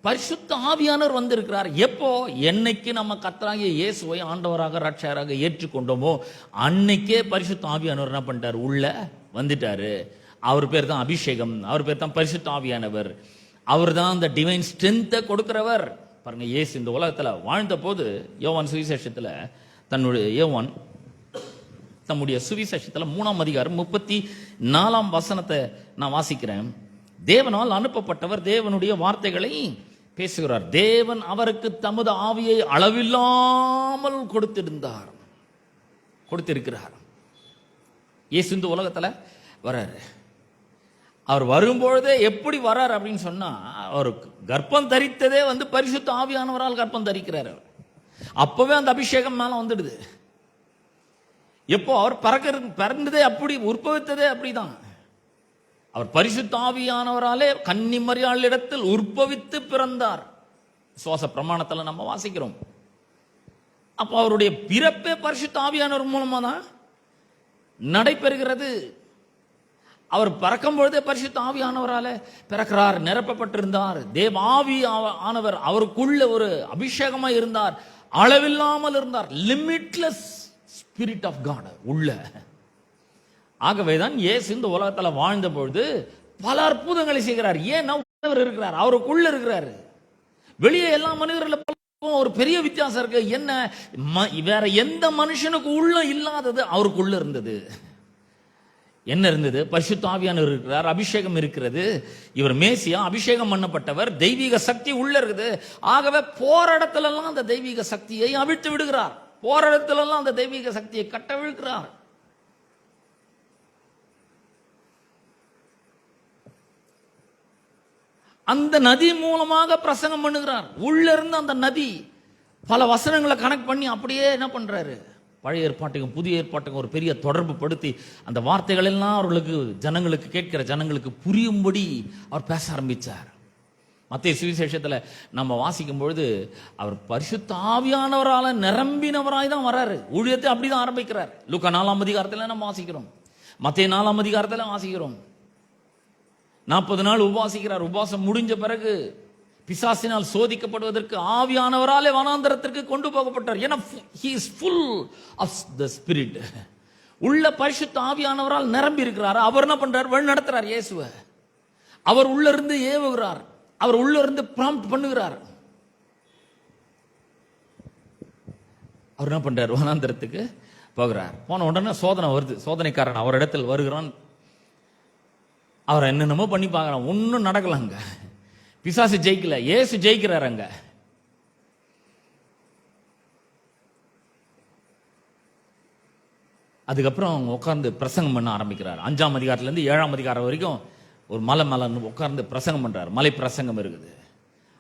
பரிசுத்த ஆவியானவர் வந்திருக்கிறார். எப்போ? என்னைக்கு நம்ம கர்த்தராகிய இயேசுவை ஆண்டவராக ரட்சகராக ஏற்றுக்கொண்டோமோ அன்னைக்கே பரிசுத்த ஆவியானவர் என்ன பண்ணிட்டார்? உள்ள வந்துட்டாரு. அவர் பேர் தான் அபிஷேகம், அவர் பேர் தான் பரிசுத்த ஆவியானவர். அவர் தான் அந்த டிவைன் ஸ்ட்ரென்த்தை கொடுக்கிறவர். பாருங்க, இயேசு இந்த உலகத்துல வாழ்ந்த போது யோவான் சுவிசேஷத்துல யோவான் தம்முடைய சுவிசேஷத்துல 3ஆம் அதிகாரம் 34ஆம் வசனத்தை நான் வாசிக்கிறேன். தேவனால் அனுப்பப்பட்டவர் தேவனுடைய வார்த்தைகளை பேசுகிறார். தேவன் அவருக்கு தமது ஆவியை அளவில்லாமல் கொடுத்திருக்கிறார். இயேசு இந்த உலகத்துல வர்றாரு. அவர் வரும்பொழுதே எப்படி வர்றார் அப்படின்னு சொன்னா, அவர் கர்ப்பம் தரித்ததே பரிசுத்த ஆவியானவரால் கர்ப்பம் தரிக்கிறார். அப்பவே அந்த அபிஷேகம் மேல வந்துடுது. எப்போ? அவர் பிறந்ததே அப்படி, உற்பவித்ததே அப்படிதான். அவர் பரிசுத்த ஆவியானவராலே கன்னி மரியாளிடத்தில் உற்பவித்து பிறந்தார். சுவாச பிரமாணத்துல நம்ம வாசிக்கிறோம். அப்போ அவருடைய பிறப்பே பரிசுத்த ஆவியானவர் மூலமா தான் நடைபெறுகிறது. அவர் பறக்கும் பொழுதே பரிசுத்த ஆவியானவரால பிறக்கிறார், நிரப்பப்பட்டிருந்தார். தேவ ஆவி ஆனவர் அவருக்குள்ள ஒரு அபிஷேகமா இருந்தார், அளவில்லாமல் இருந்தார். லிமிட்லெஸ் ஸ்பிரிட் ஆஃப் காட் உள்ள. ஆகவேதான் இயேசு இந்த உலகத்துல வாழ்ந்த பொழுது பல அற்புதங்களை செய்கிறார். ஏன்னா உள்ளவர் இருக்கிறார், அவருக்குள்ள இருக்கிறாரு. வெளியே எல்லா மனிதர்களுக்கும் ஒரு பெரிய வித்தியாசம் இருக்கு. என்ன? வேற எந்த மனுஷனுக்கு உள்ள இல்லாதது அவருக்குள்ள இருந்தது. என்ன இருந்தது? பரிசுத்த ஆவியானவர் இருக்கிறார், அபிஷேகம் இருக்கிறது. இவர் மேசியா, அபிஷேகம் பண்ணப்பட்டவர், தெய்வீக சக்தி உள்ள இருக்குது. ஆகவே போற இடத்துல எல்லாம் அந்த தெய்வீக சக்தியை அவிழ்த்து விடுகிறார். போற இடத்துல எல்லாம் அந்த தெய்வீக சக்தியை கட்டவிழ்கிறார். அந்த நதி மூலமாக பிரசங்கம் பண்ணுகிறார். உள்ள இருந்து அந்த நதி பல வசனங்களை கனெக்ட் பண்ணி அப்படியே என்ன பண்றாரு? பழைய ஏற்பாட்டுக்கும் புதிய ஏற்பாட்டுக்கும் ஒரு பெரிய தொடர்பு படுத்தி அந்த வார்த்தைகள் எல்லாம் அவர்களுக்கு, ஜனங்களுக்கு, கேட்கிற ஜனங்களுக்கு புரியும்படி அவர் பேச ஆரம்பிச்சார். மத்திய சுவிசேஷத்துல நம்ம வாசிக்கும் பொழுது அவர் பரிசுத்த ஆவியானவரால நிரம்பினவராய் தான் வர்றாரு. ஊழியத்தை அப்படிதான் ஆரம்பிக்கிறார். லூக்கா 4ஆம் அதிகாரத்துல நம்ம வாசிக்கிறோம், மத்திய 4ஆம் அதிகாரத்துல வாசிக்கிறோம். 40 நாள் உபவாசிக்கிறார். உபவாசம் முடிஞ்ச பிறகு பிசாசினால் சோதிக்கப்படுவதற்கு ஆவியானவராலே வனாந்தரத்திற்கு கொண்டு போகப்பட்டார். ஏன்னா he is full of the spirit. உள்ள பரிசுத்த ஆவியானவரால் நிரம்பி இருக்கிறார். அவர் என்ன பண்றார்? வழி நடத்துறார் இயேசுவை. அவர் உள்ள இருந்து ஏவுகிறார், அவர் உள்ள இருந்து ப்ராம்ப்ட் பண்ணுகிறார். அவர் என்ன பண்றார்? வனாந்தரத்துக்கு போகிறார். போன உடனே சோதனை வருது. சோதனைக்காரன் அவர் இடத்தில் வருகிறான். அவர் என்னென்னமோ பண்ணி பார்க்கறான், ஒன்னும் நடக்கலங்க. பிசாசு ஜெயிக்கல, இயேசு ஜெயிக்கிறார். அங்க அதுக்கப்புறம் அவங்க உட்கார்ந்து பிரசங்கம் பண்ண ஆரம்பிக்கிறார். 5ஆம் அதிகாரத்துல இருந்து 7ஆம் அதிகாரம் வரைக்கும் ஒரு மலை மேல உட்கார்ந்து பிரசங்கம் பண்றார். மலை பிரசங்கம் இருக்குது.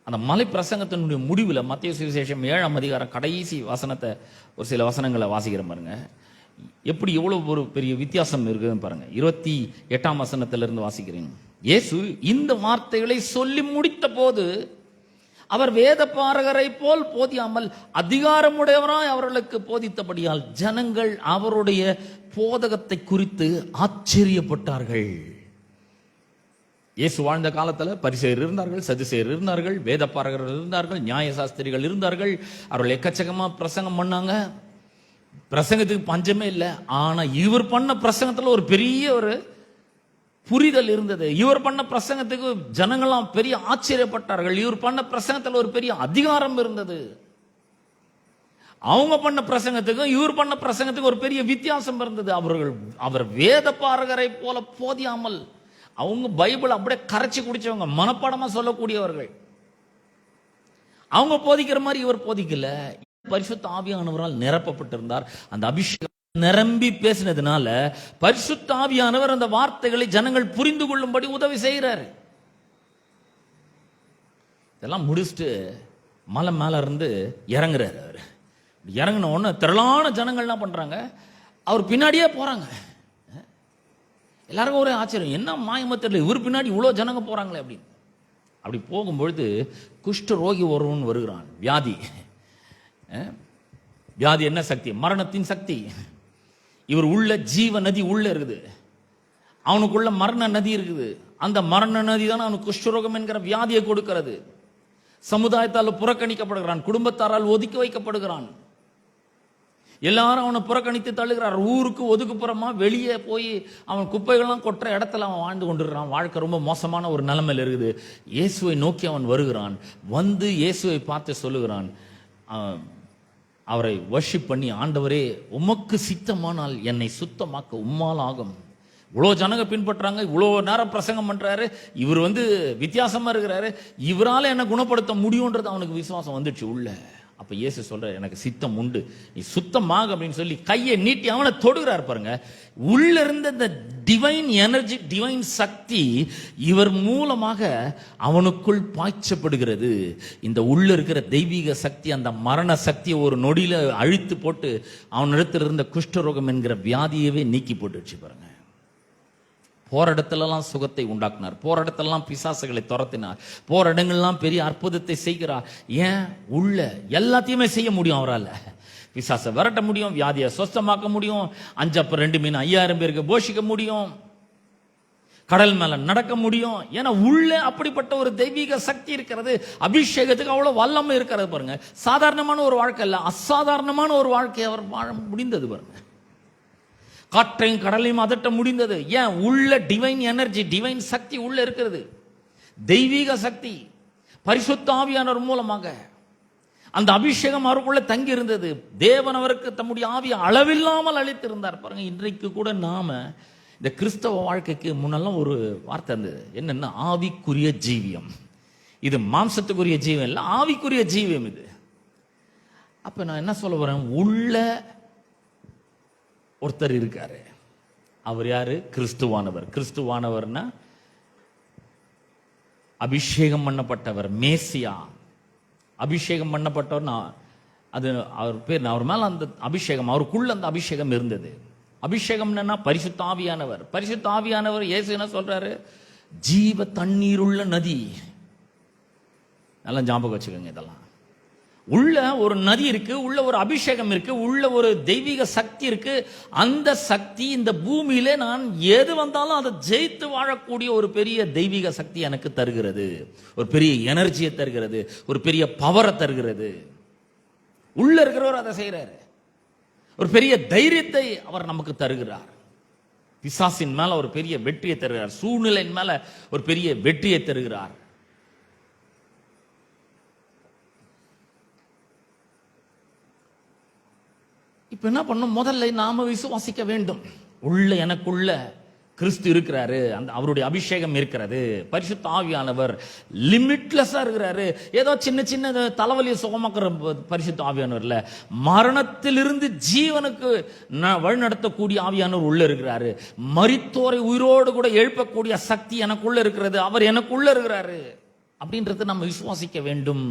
அந்த மலை பிரசங்கத்தினுடைய முடிவுல மத்திய சுவிசேஷம் 7ஆம் அதிகாரம் கடைசி வசனத்தை ஒரு சில வசனங்களை வாசிக்கிற பாருங்க. எப்படி எவ்வளவு ஒரு பெரிய வித்தியாசம் இருக்குதுன்னு பாருங்க. 28ஆம் வசனத்திலிருந்து வாசிக்கிறேன். இயேசு இந்த வார்த்தைகளை சொல்லி முடித்த போது அவர் வேத பாரகரை போல் போதியாமல் அதிகாரமுடையவராய் அவர்களுக்கு போதித்தபடியால் ஜனங்கள் அவருடைய போதகத்தை குறித்து ஆச்சரியப்பட்டார்கள். இயேசு வாழ்ந்த காலத்துல பரிசேயர் இருந்தார்கள், சதுசேயர் இருந்தார்கள், வேத பாரகர்கள் இருந்தார்கள், நியாயசாஸ்திரிகள் இருந்தார்கள். அவர்கள் எக்கச்சக்கமா பிரசங்கம் பண்ணாங்க. பிரசங்கத்துக்கு பஞ்சமே இல்லை. ஆனா இவர் பண்ண பிரசங்கத்துல ஒரு பெரிய ஒரு புரிதல் இருந்தது. இவர் பண்ண பிரசங்கத்துக்கு ஜனங்களாம் பெரிய ஆச்சரியப்பட்டார்கள். இவர் பண்ண பிரசங்கத்துல ஒரு பெரிய அதிகாரம் இருந்தது. அவங்க பண்ண பிரசங்கத்துக்கும் இவர் பண்ண பிரசங்கத்துக்கு ஒரு பெரிய வித்தியாசம் இருந்தது. அவர் வேத பாரகரை போல போதியாமல், அவங்க பைபிள் அப்படியே கரைச்சி குடிச்சவங்க, மனப்பாடமா சொல்லக்கூடியவர்கள். அவங்க போதிக்கிற மாதிரி இவர் போதிக்கல. பரிசுத்த ஆவியானவரால் நிரப்பப்பட்டிருந்தார். அந்த அபிஷேகம் நிரம்பி பேசினதுனால பரிசுத்த ஆவியானவர் அந்த வார்த்தைகளை ஜனங்கள் புரிந்து கொள்ளும்படி உதவி செய்கிறார். இதெல்லாம் முடிச்சுட்டு மலை மேல இருந்து இறங்குறாரு. அவர் இறங்கின உடனே திரளான ஜனங்கள் என்ன பண்றாங்க, அவர் பின்னாடியே போறாங்க. எல்லாருக்கும் ஒரே ஆச்சரியம், என்ன மாயமா தெரியல, இவர் பின்னாடி இவ்வளோ ஜனங்க போறாங்களே அப்படின்னு. அப்படி போகும்பொழுது குஷ்ட ரோகி ஒருவன் வருகிறான். வியாதி. வியாதி என்ன சக்தி? மரணத்தின் சக்தி. இவர் உள்ள ஜீவ நதி உள்ள இருக்குது, அவனுக்குள்ள மரண நதி இருக்குது. அந்த மரண நதி தான் அவனுக்கு குஷ்டரோகம் என்கிற வியாதியை கொடுக்கிறது. சமுதாயத்தால் புறக்கணிக்கப்படுகிறான், குடும்பத்தாரால் ஒதுக்கி வைக்கப்படுகிறான். எல்லாரும் அவனை புறக்கணித்து தள்ளுகிறார். ஊருக்கு ஒதுக்குப்புறமா வெளியே போய் அவன் குப்பைகள்லாம் கொட்டுற இடத்துல அவன் வாழ்ந்து கொண்டிருக்கிறான். வாழ்க்கை ரொம்ப மோசமான ஒரு நிலைமையில் இருக்குது. இயேசுவை நோக்கி அவன் வருகிறான். வந்து இயேசுவை பார்த்து சொல்லுகிறான், அவரை வர்ஷிப் பண்ணி, ஆண்டவரே உமக்கு சித்தமானால் என்னை சுத்தமாக்க உம்மால் ஆகும். இவ்வளோ ஜனங்க பின்பற்றாங்க, இவ்வளோ நேரம் பிரசங்கம் பண்றாரு, இவர் வித்தியாசமா இருக்கிறாரு, இவரால் என்னை குணப்படுத்த முடியும்ன்றது அவனுக்கு விசுவாசம் வந்துடுச்சு உள்ள. அப்ப இயேசு சொல்ற, எனக்கு சித்தம் உண்டு, நீ சுத்தமாக அப்படின்னு சொல்லி கையை நீட்டி அவனை தொடுகிறார். பாருங்க, உள்ள இருந்த இந்த டிவைன் எனர்ஜி, டிவைன் சக்தி இவர் மூலமாக அவனுக்குள் பாய்ச்சப்படுகிறது. இந்த உள்ள இருக்கிற தெய்வீக சக்தி அந்த மரண சக்தியை ஒரு நொடியில அழித்து போட்டு அவனிடத்தில் இருந்த குஷ்டரோகம் என்கிற வியாதியவே நீக்கி போட்டுச்சு. பாருங்க, போற இடத்துலலாம் சுகத்தை உண்டாக்குனார், போற இடத்துலலாம் பிசாசுகளை துரத்தினார், போற இடங்கள்லாம் பெரிய அற்புதத்தை செய்கிறார். ஏன்? உள்ள எல்லாத்தையுமே செய்ய முடியும் அவரால். பிசாசை விரட்ட முடியும், வியாதியை சொஸ்தமாக்க முடியும், 5 அப்பம் 2 மீன் 5000 பேருக்கு போஷிக்க முடியும், கடல் மேல நடக்க முடியும். ஏன்னா உள்ள அப்படிப்பட்ட ஒரு தெய்வீக சக்தி இருக்கிறது. அபிஷேகத்துக்கு அவ்வளவு வல்லமை இருக்கிறது. பாருங்க, சாதாரணமான ஒரு வாழ்க்கை இல்ல, அசாதாரணமான ஒரு வாழ்க்கையை அவர் வாழ முடிந்தது. பாருங்க, காற்றையும் கடலையும் அதட்ட முடிந்தது. ஏன்? உள்ள டிவைன் எனர்ஜி, டிவைன் சக்தி உள்ள இருக்கிறது. தெய்வீக சக்தி பரிசுத்த ஆவியானவர் மூலமாக அந்த அபிஷேகம் அவருக்குள்ள தங்கி இருந்தது. தேவன் அவருக்கு தம்முடைய ஆவியை அளவில்லாமல் அளித்திருந்தார். பாருங்க, இன்றைக்கு கூட நாம இந்த கிறிஸ்தவ வாழ்க்கைக்கு முன்னெல்லாம் ஒரு வார்த்தை இருந்தது, என்னன்னா ஆவிக்குரிய ஜீவியம். இது மாம்சத்துக்குரிய ஜீவம் இல்லை, ஆவிக்குரிய ஜீவியம் இது. அப்ப நான் என்ன சொல்ல வரேன், உள்ள ஒருத்தர் இருக்காரு. அவர் யாரு? கிறிஸ்துவானவர். கிறிஸ்துவானவர்னா அபிஷேகம் பண்ணப்பட்டவர், மேசியா. அபிஷேகம் பண்ணப்பட்டவர், அது அவர் பேர். அவர் மேல அந்த அபிஷேகம், அவருக்குள்ள அந்த அபிஷேகம் இருந்தது. அபிஷேகம் என்னன்னா பரிசுத்த ஆவியானவர். பரிசுத்த ஆவியானவர் இயேசு என்ன சொல்றாரு? ஜீவ தண்ணீருள்ள நதி. நல்லா ஞாபகம் வச்சுக்கோங்க. இதெல்லாம் உள்ள ஒரு நதி இருக்கு, உள்ள ஒரு அபிஷேகம் இருக்கு, உள்ள ஒரு தெய்வீக சக்தி இருக்கு. அந்த சக்தி இந்த பூமியிலே நான் எது வந்தாலும் அதை ஜெயித்து வாழக்கூடிய ஒரு பெரிய தெய்வீக சக்தி எனக்கு தருகிறது. ஒரு பெரிய எனர்ஜியை தருகிறது, ஒரு பெரிய பவரை தருகிறது. உள்ள இருக்கிறவர் அதை செய்யறாரு. ஒரு பெரிய தைரியத்தை அவர் நமக்கு தருகிறார். பிசாசின் மேல ஒரு பெரிய வெற்றியை தருகிறார், சூழ்நிலையின் மேல ஒரு பெரிய வெற்றியை தருகிறார். இப்ப என்ன பண்ணும்? முதல்ல நாம விசுவாசிக்க வேண்டும். உள்ள எனக்குள்ள கிறிஸ்து இருக்கிறாரு, அந்த அவருடைய அபிஷேகம் இருக்கிறது, பரிசுத்த ஆவியானவர் லிமிட்லெஸ்ஸா இருக்கிறாரு. ஏதோ சின்ன சின்ன தலைவலியை சுகமாக்குற பரிசுத்த ஆவியானவர் இல்ல, மரணத்திலிருந்து ஜீவனுக்கு வழிநடத்தக்கூடிய ஆவியானவர் உள்ள இருக்கிறாரு. மரித்தோரை உயிரோடு கூட எழுப்பக்கூடிய சக்தி எனக்குள்ள இருக்கிறது, அவர் எனக்குள்ள இருக்கிறாரு அப்படின்றது நம்ம விசுவாசிக்க வேண்டும்.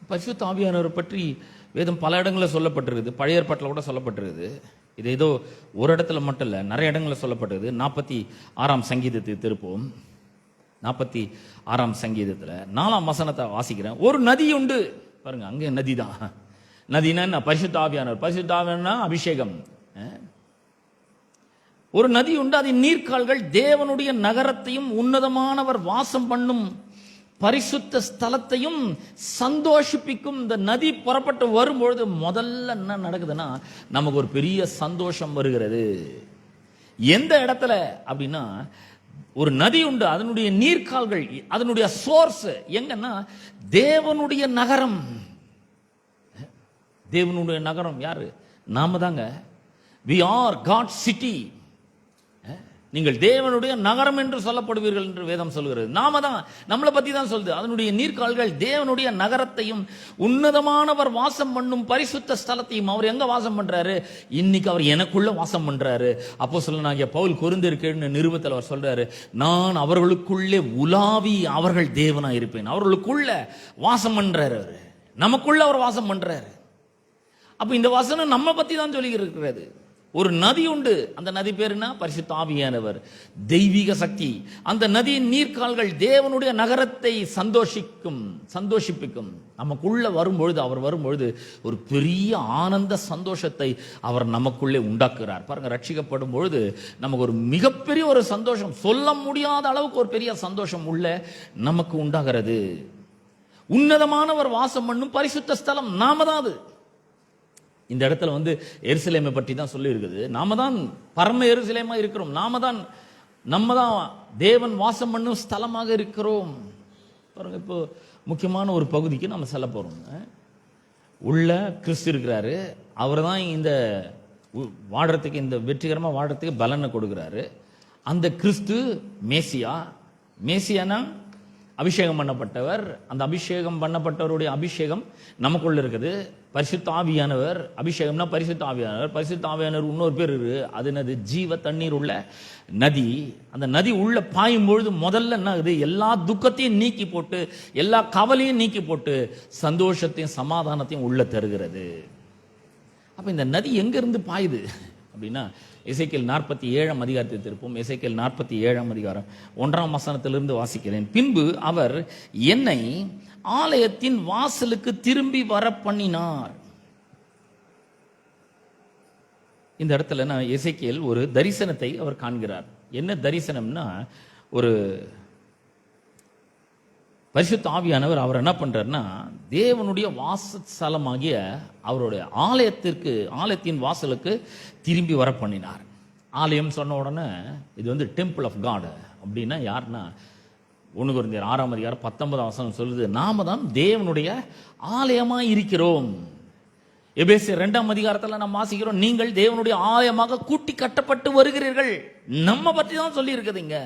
பரிசுத்த ஆவியானவரை பற்றி வேதம் பல இடங்களில் சொல்லப்பட்டிருக்குது. பழைய ஏற்பாட்டில் கூட சொல்லப்பட்டிருக்குது. இது ஏதோ ஒரு இடத்துல மட்டும் இல்லை, நிறைய இடங்களில் சொல்லப்பட்டிருக்குது. 46ஆம் சங்கீதத்துக்கு திருப்போம். 46ஆம் சங்கீதத்தில் 4ஆம் வசனத்தை வாசிக்கிறேன். ஒரு நதி உண்டு. பாருங்க, அங்கே நதி தான். நதினா என்ன? பரிசுத்த ஆவியானவர். பரிசுத்த ஆவியானவர்னா அபிஷேகம். ஒரு நதி உண்டு, அதன் நீர்க்கால்கள் தேவனுடைய நகரத்தையும் உன்னதமானவர் வாசம் பண்ணும் பரிசுத்த ஸ்தலத்தையும் சந்தோஷிப்பிக்கும். இந்த நதி புறப்பட்டு வரும்பொழுது முதல்ல என்ன நடக்குதுன்னா, நமக்கு ஒரு பெரிய சந்தோஷம் வருகிறது. எந்த இடத்துல அப்படின்னா, ஒரு நதி உண்டு, அதனுடைய நீர்க்கால்கள், அதனுடைய சோர்ஸ் எங்கன்னா தேவனுடைய நகரம். தேவனுடைய நகரம் யாரு? நாம தாங்க. We are God's city. நீங்கள் தேவனுடைய நகரம் என்று சொல்லப்படுவீர்கள் என்று வேதம் சொல்கிறது. நாம தான், நம்மளை பத்தி தான் சொல்லுது. அதனுடைய நீர்க்கால்கள் தேவனுடைய நகரத்தையும் உன்னதமானவர் வாசம் பண்ணும் பரிசுத்த ஸ்தலத்தையும். அவர் எங்க வாசம் பண்றாரு? இன்னைக்கு அவர் எனக்குள்ள வாசம் பண்றாரு. அப்போஸ்தலனாகிய பவுல் கொரிந்தியருக்கு நிருபத்தில் அவர் சொல்றாரு, நான் அவர்களுக்குள்ளே உலாவி அவர்கள் தேவனா இருப்பேன். அவர்களுக்குள்ள வாசம் பண்றாரு. அவரு நமக்குள்ள அவர் வாசம் பண்றாரு. அப்ப இந்த வசனம் நம்ம பத்தி தான் சொல்லி இருக்கிறது. ஒரு நதி உண்டு, அந்த நதி பேருனா பரிசுத்த ஆவியானவர், தெய்வீக சக்தி. அந்த நதியின் நீர்க்கால்கள் தேவனுடைய நகரத்தை சந்தோஷிப்பிக்கும். நமக்குள்ள வரும்பொழுது, அவர் வரும்பொழுது ஒரு பெரிய ஆனந்த சந்தோஷத்தை அவர் நமக்குள்ளே உண்டாக்குறார். பாருங்க, ரட்சிக்கப்படும் பொழுது நமக்கு ஒரு மிகப்பெரிய ஒரு சந்தோஷம், சொல்ல முடியாத அளவுக்கு ஒரு பெரிய சந்தோஷம் உள்ள நமக்கு உண்டாகிறது. உன்னதமானவர் வாசம் பண்ணும் பரிசுத்த ஸ்தலம் நாம தான். அது இந்த இடத்துல வந்து எருசலேமை பற்றி தான் சொல்லி இருக்குது. நாம தான் பரம எருசலேமா இருக்கிறோம். நம்ம தான் தேவன் வாசம் பண்ணும் ஸ்தலமாக இருக்கிறோம். பாருங்க, இப்போ முக்கியமான ஒரு பகுதிக்கு நம்ம செல்ல போறோம். உள்ள கிறிஸ்து இருக்கிறாரு. அவர் தான் இந்த வாடுறதுக்கு, இந்த வெற்றிகரமா வாடுறதுக்கு பலனை கொடுக்கிறாரு. அந்த கிறிஸ்து மேசியானா அபிஷேகம் பண்ணப்பட்டவர். அந்த அபிஷேகம் பண்ணப்பட்டவருடைய அபிஷேகம் நமக்குள்ள இருக்குது. பரிசுத்த ஆவியானவர், அபிஷேகம்னா பரிசுத்த ஆவியானவர். பரிசுத்த ஆவியானவர் இன்னொரு பேர் இருக்கு, அது என்னது? ஜீவ தண்ணீர் உள்ள நதி. அந்த நதி உள்ள பாயும் பொழுது முதல்ல என்ன ஆகுது? எல்லா துக்கத்தையும் நீக்கி போட்டு, எல்லா கவலையும் நீக்கி போட்டு, சந்தோஷத்தையும் சமாதானத்தையும் உள்ள தருகிறது. அப்ப இந்த நதி எங்க இருந்து பாயுது அப்படின்னா, எசேக்கியேல் 47 அதிகாரத்தை திருப்போம். எசேக்கியேல் 47 அதிகாரம் 1 வசனத்திலிருந்து வாசிக்கிறேன். பின்பு அவர் என்னை ஆலயத்தின் வாசலுக்கு திரும்பி வர பண்ணினார். இந்த இடத்துல எசேக்கியேல் ஒரு தரிசனத்தை அவர் காண்கிறார். என்ன தரிசனம்னா, ஒரு பரிசுத்த ஆவியானவர் அவர் என்ன பண்றாருன்னா, தேவனுடைய வாசஸ்தலமாகிய அவருடைய ஆலயத்தின் வாசலுக்கு திரும்பி வர பண்ணினார். ஆலயம் சொன்ன உடனே இது வந்து டெம்பிள் ஆஃப் காட் அப்படின்னா யாருன்னா, 1 கொரிந்தியர் 6 அதிகாரம் 19 வசனம் சொல்லுது, நாம தான் தேவனுடைய ஆலயமா இருக்கிறோம். எபேசியர் 2 அதிகாரத்தில் நாம் வாசிக்கிறோம், நீங்கள் தேவனுடைய ஆலயமாக கூட்டி கட்டப்பட்டு வருகிறீர்கள். நம்ம பற்றி தான் சொல்லி இருக்குதுங்க.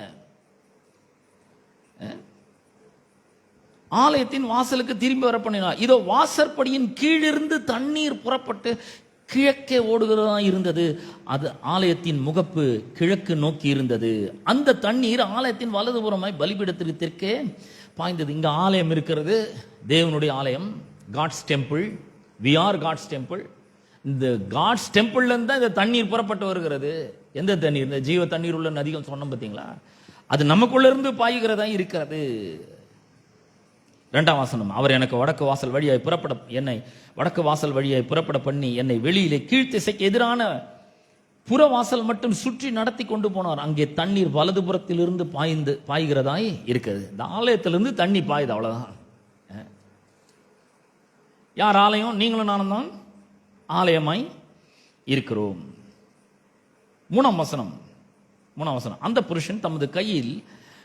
ஆலயத்தின் வாசலுக்கு திரும்பி வர பண்ணினார். இதோ வாசற்படியின் கீழிருந்து தண்ணீர் புறப்பட்டு கிழக்கே ஓடுகிறதா இருந்தது. அது ஆலயத்தின் முகப்பு கிழக்கு நோக்கி இருந்தது. அந்த தண்ணீர் ஆலயத்தின் வலதுபுறமாய் பலிபீடத்திற்கு தெற்கே பாய்ந்தது. இங்க ஆலயம் இருக்கிறது, தேவனுடைய ஆலயம், God's temple. We are God's temple. இந்த காட்ஸ் டெம்பிள்ல இருந்து இந்த தண்ணீர் புறப்பட்டு வருகிறது. எந்த தண்ணீர்? இந்த ஜீவ தண்ணீர் உள்ள நதிகள் சொன்னோம் பார்த்தீங்களா, அது நமக்குள்ள இருந்து பாய்கிறதா இருக்கிறது. 2ஆம் வசனம், அவர் எனக்கு வடக்கு வாசல் வழியாய் புறப்பட பண்ணி என்னை வெளியிலே கீழ்த்திசைக்கு எதிரான புறவாசல் மட்டும் சுற்றி நடத்தி கொண்டு போனார். அங்கே தண்ணீர் வலதுபுறத்தில் இருந்து பாய்கிறதாய் இருக்கிறது. இந்த ஆலயத்திலிருந்து தண்ணி பாயுது, அவ்வளவுதான். யார் ஆலயம்? நீங்களும் நானும் தான் ஆலயமாய் இருக்கிறோம். 3ஆம் வசனம், அந்த புருஷன் தமது கையில்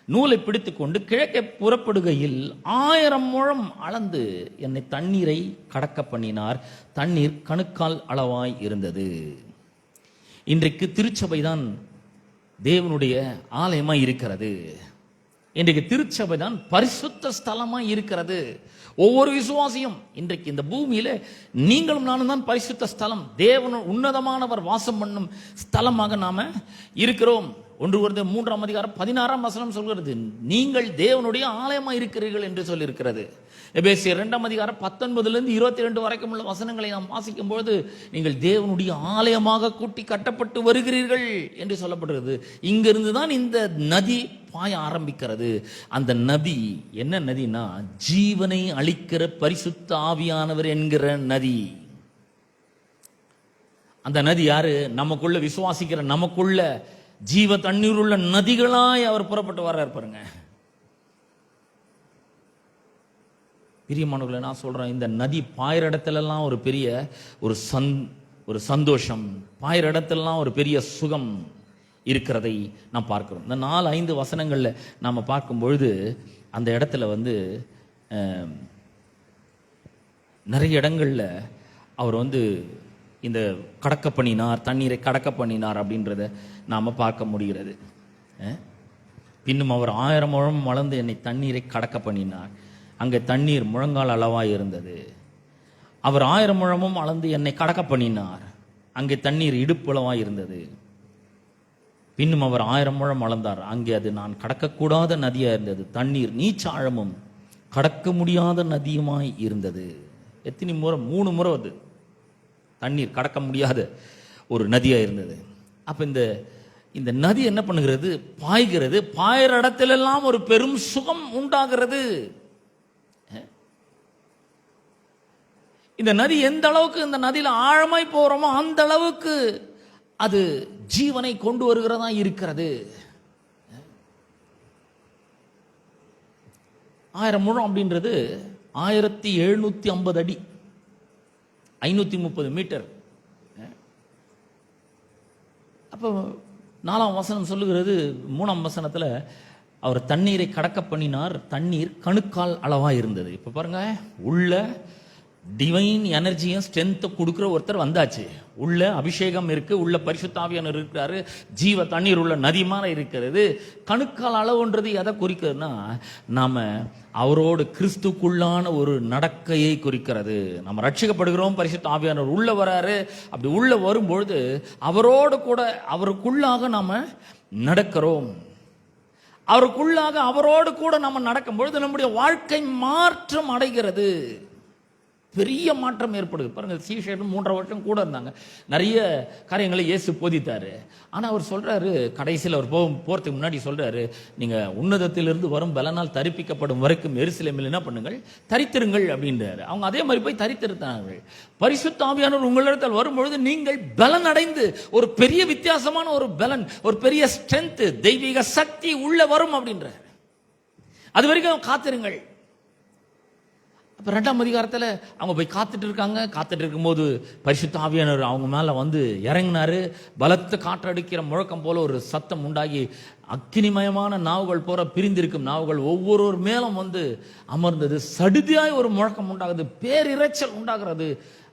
நூலை பிடித்துக் கொண்டு கிழக்கே புறப்படுகையில் 1000 முழம் அளந்து என்னை தண்ணீரை கடக்க பண்ணினார். தண்ணீர் கணுக்கால் அளவாய் இருந்தது. இன்றைக்கு திருச்சபை தான் தேவனுடைய ஆலயமாய் இருக்கிறது. இன்றைக்கு திருச்சபை தான் பரிசுத்த ஸ்தலமாய் இருக்கிறது. ஒவ்வொரு விசுவாசியும் இன்றைக்கு இந்த பூமியில நீங்களும் நானும் தான் பரிசுத்த ஸ்தலம், தேவன் உன்னதமானவர் வாசம் பண்ணும் ஸ்தலமாக நாம இருக்கிறோம். 1 கொரிந்தியர் 3ஆம் அதிகாரம் 16ஆம் வசனம் சொல்கிறது, நீங்கள் தேவனுடைய ஆலயமா இருக்கிறீர்கள் என்று சொல்லி இருக்கிறது. எபேசியர் 2ஆம் அதிகாரம் 19 22 வரைக்கும் உள்ள வசனங்களை நாம் வாசிக்கும் பொழுது, நீங்கள் தேவனுடைய ஆலயமாக கூட்டி கட்டப்பட்டு வருகிறீர்கள் என்று சொல்லப்படுகிறது. இங்கிருந்து தான் இந்த நதி பாய ஆரம்பிக்கிறது. அந்த நதி என்ன நதினா, ஜீவனை அளிக்கிற பரிசுத்த ஆவியானவர் என்கிற நதி. அந்த நதி யாரு? நமக்குள்ள விசுவாசிக்கிற, நமக்குள்ள ஜீவ தண்ணீர் உள்ள நதிகளாய் அவர் புறப்பட்டு வர்றார். பாருங்க பிரியமானவர்களே, நான் சொல்றேன், இந்த நதி பாயிற இடத்துல எல்லாம் ஒரு பெரிய ஒரு சந்தோஷம், பாயிற இடத்துலலாம் ஒரு பெரிய சுகம் இருக்கிறதை நாம் பார்க்கிறோம். இந்த 4-5 வசனங்கள்ல நாம பார்க்கும் பொழுது அந்த இடத்துல வந்து நிறைய இடங்கள்ல அவர் வந்து இந்த கடக்க பண்ணினார், தண்ணீரை கடக்க பண்ணினார் அப்படின்றத நாம பார்க்க முடிகிறது. பின்னும் அவர் 1000 முழம் வளர்ந்து என்னை தண்ணீரை கடக்க பண்ணினார். அங்கே தண்ணீர் முழங்கால் அளவாய் இருந்தது. அவர் 1000 முழமும் அளந்து என்னை கடக்க பண்ணினார். அங்கே தண்ணீர் இடுப்பு அளவாய் இருந்தது. பின்னும் அவர் 1000 முழம் அளந்தார். அங்கே அது நான் கடக்கக்கூடாத நதியா இருந்தது. தண்ணீர் நீச்சாழமும் கடக்க முடியாத நதியுமாய் இருந்தது. எத்தனை முறை? 3 முறை அது தண்ணீர் கடக்க முடியாத ஒரு நதியா இருந்தது. அப்ப இந்த நதி என்ன பண்ணுகிறது? பாய்கிறது. பாயிற இடத்திலெல்லாம் ஒரு பெரும் சுகம் உண்டாகிறது. இந்த நதி எந்த அளவுக்கு இந்த நதியில ஆழமாய் போறோமோ அந்த அளவுக்கு அது ஜீவனை கொண்டு வருகிறதா இருக்கிறது. 1000 முழம் அப்படின்றது 1750 அடி, 530 மீட்டர். அப்போ 4ஆம் வசனம் சொல்லுகிறது, 3ஆம் வசனத்துல அவர் தண்ணீரை கடக்க பண்ணினார். தண்ணீர் கணுக்கால் அளவா இருந்தது. இப்ப பாருங்க, உள்ள டிவைன் எனர்ஜியும் ஸ்ட்ரென்த்தை கொடுக்குற ஒருத்தர் வந்தாச்சு. உள்ள அபிஷேகம் இருக்கு, உள்ள பரிசுத்த ஆவியானவர் இருக்கிறாரு, ஜீவ தண்ணீர் உள்ள நதிமான இருக்கிறது. கணுக்கால் அளவுன்றது எதை குறிக்கிறதுனா, நாம அவரோடு கிறிஸ்துக்குள்ளான ஒரு நடக்கையை குறிக்கிறது. நம்ம ரட்சிக்கப்படுகிறோம், பரிசுத்த ஆவியானவர் உள்ள வராரு. அப்படி உள்ள வரும்பொழுது அவரோடு கூட அவருக்குள்ளாக நாம நடக்கிறோம். அவருக்குள்ளாக அவரோடு கூட நம்ம நடக்கும் பொழுது நம்முடைய வாழ்க்கை மாற்றம் அடைகிறது. பெரிய மாற்றம் ஏற்படுது. பாருங்க, சீஷர்கள் 3.5 வருஷம் கூட இருந்தாங்க. நிறைய காரியங்களை இயேசு போதித்தாரு. ஆனா அவர் சொல்றாரு, கடைசியில் அவர் போறதுக்கு முன்னாடி சொல்றாரு, நீங்க உன்னதத்திலிருந்து வரும் பலனால் தரிப்பிக்கப்படும் வரைக்கும் எருசலேமில் என்ன பண்ணுங்கள்? தரித்திருங்கள் அப்படின்றாரு. அவங்க அதே மாதிரி போய் தரித்திருந்தார்கள். பரிசுத்த ஆவியானவர் உங்களிடத்தில் வரும்பொழுது நீங்கள் பலன் அடைந்து, ஒரு பெரிய வித்தியாசமான ஒரு பலன், ஒரு பெரிய ஸ்ட்ரென்த், தெய்வீக சக்தி உள்ள வரும் அப்படின்றார். அது வரைக்கும் காத்திருங்கள். அப்ப 2ஆம் அதிகாரத்துல அவங்க போய் காத்துட்டு இருக்காங்க. காத்துட்டு இருக்கும்போது பரிசுத்த ஆவியானவர் அவங்க மேல வந்து இறங்கினாரு. பலத்த காற்றடிக்கிற முழக்கம் போல ஒரு சத்தம் உண்டாகி, அக்கினிமயமான நாவுகள் போற பிரிந்திருக்கும் நாவுகள் ஒவ்வொரு மேலும் வந்து அமர்ந்தது. சடுதியாய் ஒரு முழக்கம் உண்டாகுது, பேரிரைச்சல் உண்டாகிறது.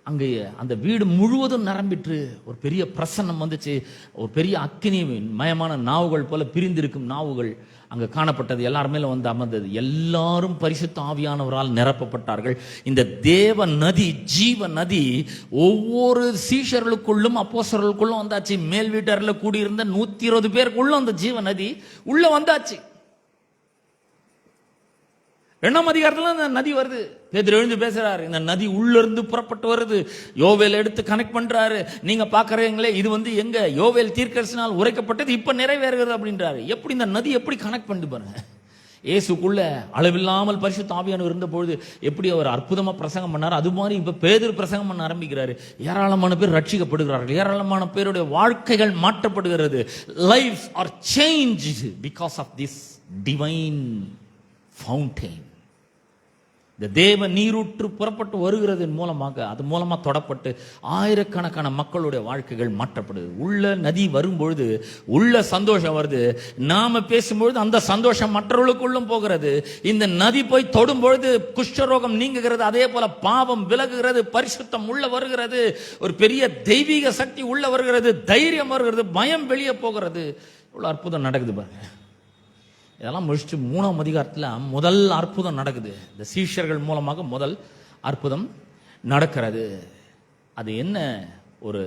அங்கே அந்த வீடு முழுவதும் நிரம்பிற்று. ஒரு பெரிய பிரசன்னம் வந்துச்சு. ஒரு பெரிய அக்கினி மயமான நாவுகள் போல பிரிந்திருக்கும் நாவுகள் அங்க காணப்பட்டது. எல்லாருமே வந்து அமர்ந்தது. எல்லாரும் பரிசுத்த ஆவியானவரால் நிரப்பப்பட்டார்கள். இந்த தேவ நதி, ஜீவ நதி ஒவ்வொரு சீஷர்களுக்குள்ளும் அப்போஸ்தலர்களுக்குள்ளும் வந்தாச்சு. மேல் வீட்டரில் கூடியிருந்த 120 பேருக்குள்ள அந்த ஜீவ நதி உள்ள வந்தாச்சு. 2ஆம் அதிகாரத்துல அந்த நதி வருது. பேதுரு எழுந்து பேசுறாரு, இந்த நதி உள்ள இருந்து புறப்பட்டு வருது. யோவேல் எடுத்து கனெக்ட் பண்றாரு. நீங்க பாக்குறீங்களே, இது வந்து எங்க யோவேல் தீர்க்கதரிசினால் உரைக்கப்பட்டது இப்ப நிறைவேறுகிறது அப்படின்றாரு. எப்படி இந்த நதி எப்படி கனெக்ட் பண்ணி பாருங்க. இயேசுக்குள்ள அளவில்லாமல் பரிசுத்த ஆவியானவர் இருந்த பொழுது எப்படி அவர் அற்புதமா பிரசங்கம் பண்ணார், அது மாதிரி இப்ப பேதுரு பிரசங்கம் பண்ண ஆரம்பிக்கிறாரு. ஏராளமான பேர் ரட்சிக்கப்படுகிறார்கள். ஏராளமான பேருடைய வாழ்க்கைகள் மாற்றப்படுகிறது. Lives are changed because of this divine fountain. இந்த தேவ நீரூற்று புறப்பட்டு வருகிறது மூலமாக, அது மூலமா தொடப்பட்டு ஆயிரக்கணக்கான மக்களுடைய வாழ்க்கைகள் மாற்றப்படுது. உள்ள நதி வரும்பொழுது உள்ள சந்தோஷம் வருது. நாம பேசும்பொழுது அந்த சந்தோஷம் மற்றவர்களுக்குள்ளும் போகிறது. இந்த நதி போய் தொடும் பொழுது குஷ்டரோகம் நீங்குகிறது. அதே போல பாவம் விலகுகிறது, பரிசுத்தம் உள்ள வருகிறது, ஒரு பெரிய தெய்வீக சக்தி உள்ள வருகிறது, தைரியம் வருகிறது, பயம் வெளியே போகிறது. இவ்வளவு அற்புதம் நடக்குது பாருங்க. இதெல்லாம் முடிச்சுட்டு 3ஆம் அதிகாரத்தில் முதல் அற்புதம் நடக்குது. இந்த சீஷர்கள் மூலமாக முதல் அற்புதம் நடக்கிறது. அது என்ன ஒரு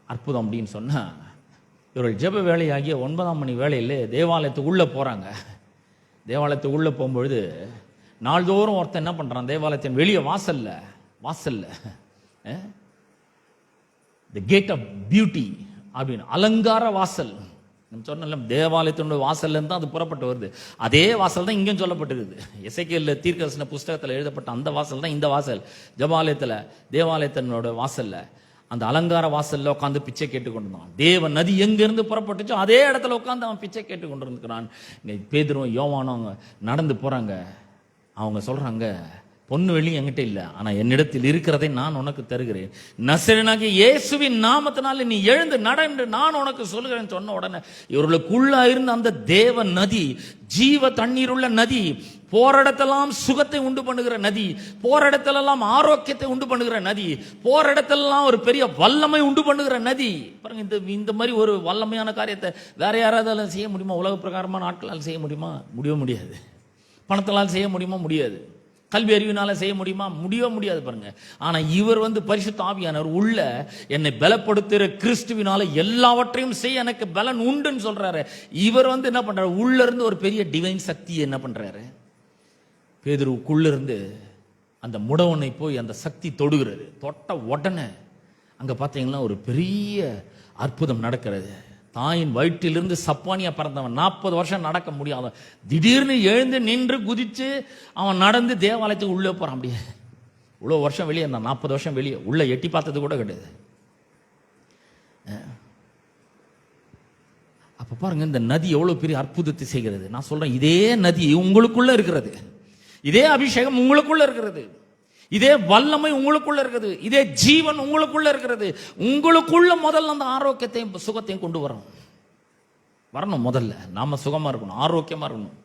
அற்புதம் அப்படின்னு சொன்னா, இவர்கள் ஜெப வேலையாகிய 9ஆம் மணி வேளையிலே தேவாலயத்துக்கு உள்ள போறாங்க. தேவாலயத்துக்கு உள்ள போகும்பொழுது நாள்தோறும் ஒருத்தன் என்ன பண்றான், தேவாலயத்தின் வெளியே வாசல்ல தி கேட் ஆஃப் பியூட்டி அப்படின்னு அலங்கார வாசல். நம்ம சொன்ன தேவாலயத்தினுடைய வாசல்ல இருந்து அது புறப்பட்டு வருது. அதே வாசல் தான் இங்கேயும் சொல்லப்பட்டிருக்குது. எசேக்கியேல் தீர்க்கதரிசன புஸ்தகத்தில் எழுதப்பட்ட அந்த வாசல் தான் இந்த வாசல். ஜெபாலயத்தில் தேவாலயத்தினோட வாசல்ல அந்த அலங்கார வாசல்ல உட்காந்து பிச்சை கேட்டுக்கொண்டிருந்தான். தேவ நதி எங்கிருந்து புறப்பட்டுச்சோ அதே இடத்துல உட்காந்து அவன் பிச்சை கேட்டுக்கொண்டிருக்கிறான். பேதுரும் யோவானும் அவங்க நடந்து போறாங்க. அவங்க சொல்றாங்க, பொண்ணு வெள்ளி என்கிட்ட இல்லை, ஆனா என்னிடத்தில் இருக்கிறதை நான் உனக்கு தருகிறேன். நசரேயனாகிய இயேசுவின் நாமத்தினால நீ எழுந்து நட என்று நான் உனக்கு சொல்லுகிறேன் சொன்ன உடனே இவர்களுக்குள்ள இருந்த அந்த தேவ நதி, ஜீவ தண்ணீர் உள்ள நதி போற இடத்தெல்லாம் சுகத்தை உண்டு பண்ணுகிற நதி, போற இடத்தெல்லாம் ஆரோக்கியத்தை உண்டு பண்ணுகிற நதி, போற இடத்தெல்லாம் ஒரு பெரிய வல்லமை உண்டு பண்ணுகிற நதி. பாருங்க, இந்த மாதிரி ஒரு வல்லமையான காரியத்தை வேற யாராவது செய்ய முடியுமா? உலக பிரகாரமான ஆட்களால் செய்ய முடியுமா? முடியாது. பணத்தால் செய்ய முடியுமா? முடியாது. கல்வி அறிவினால செய்ய முடியுமா? முடியாது. பாருங்க, ஆனா இவர் பரிசுத்த ஆவியானவர் உள்ள என்னை பலப்படுத்துகிற கிறிஸ்துவினால எல்லாவற்றையும் செய்ய எனக்கு பலன் உண்டுன்னு சொல்றாரு. இவர் என்ன பண்றாரு? உள்ள இருந்து ஒரு பெரிய டிவைன் சக்தியை என்ன பண்றாரு? பேதுருவுக்குள்ள இருந்து அந்த முடவனை போய் அந்த சக்தி தொடுகிறது. தொட்ட உடனே அங்க பாத்தீங்கன்னா ஒரு பெரிய அற்புதம் நடக்கிறது. தாயின் வயிற்றிலிருந்து சப்பானியா பிறந்தவன் 40 வருஷம் நடக்க முடியாத திடீர்னு எழுந்து நின்று குதிச்சு அவன் நடந்து தேவாலயத்துக்கு உள்ளே போறான். அப்படியே இவ்வளவு வருஷம் வெளியே இருந்தான், 40 வருஷம் வெளியே, உள்ள எட்டி பார்த்தது கூட கிடையாது. அப்ப பாருங்க, இந்த நதி எவ்வளவு பெரிய அற்புதத்தை செய்கிறது. நான் சொல்றேன், இதே நதி உங்களுக்குள்ள இருக்கிறது, இதே அபிஷேகம் உங்களுக்குள்ள இருக்கிறது, இதே வல்லமை உங்களுக்குள்ள இருக்குது, இதே ஜீவன் உங்களுக்குள்ள இருக்கிறது. உங்களுக்குள்ள முதல்ல அந்த ஆரோக்கியத்தையும் சுகத்தையும் கொண்டு வரணும். முதல்ல நாம சுகமா இருக்கணும், ஆரோக்கியமா இருக்கணும்.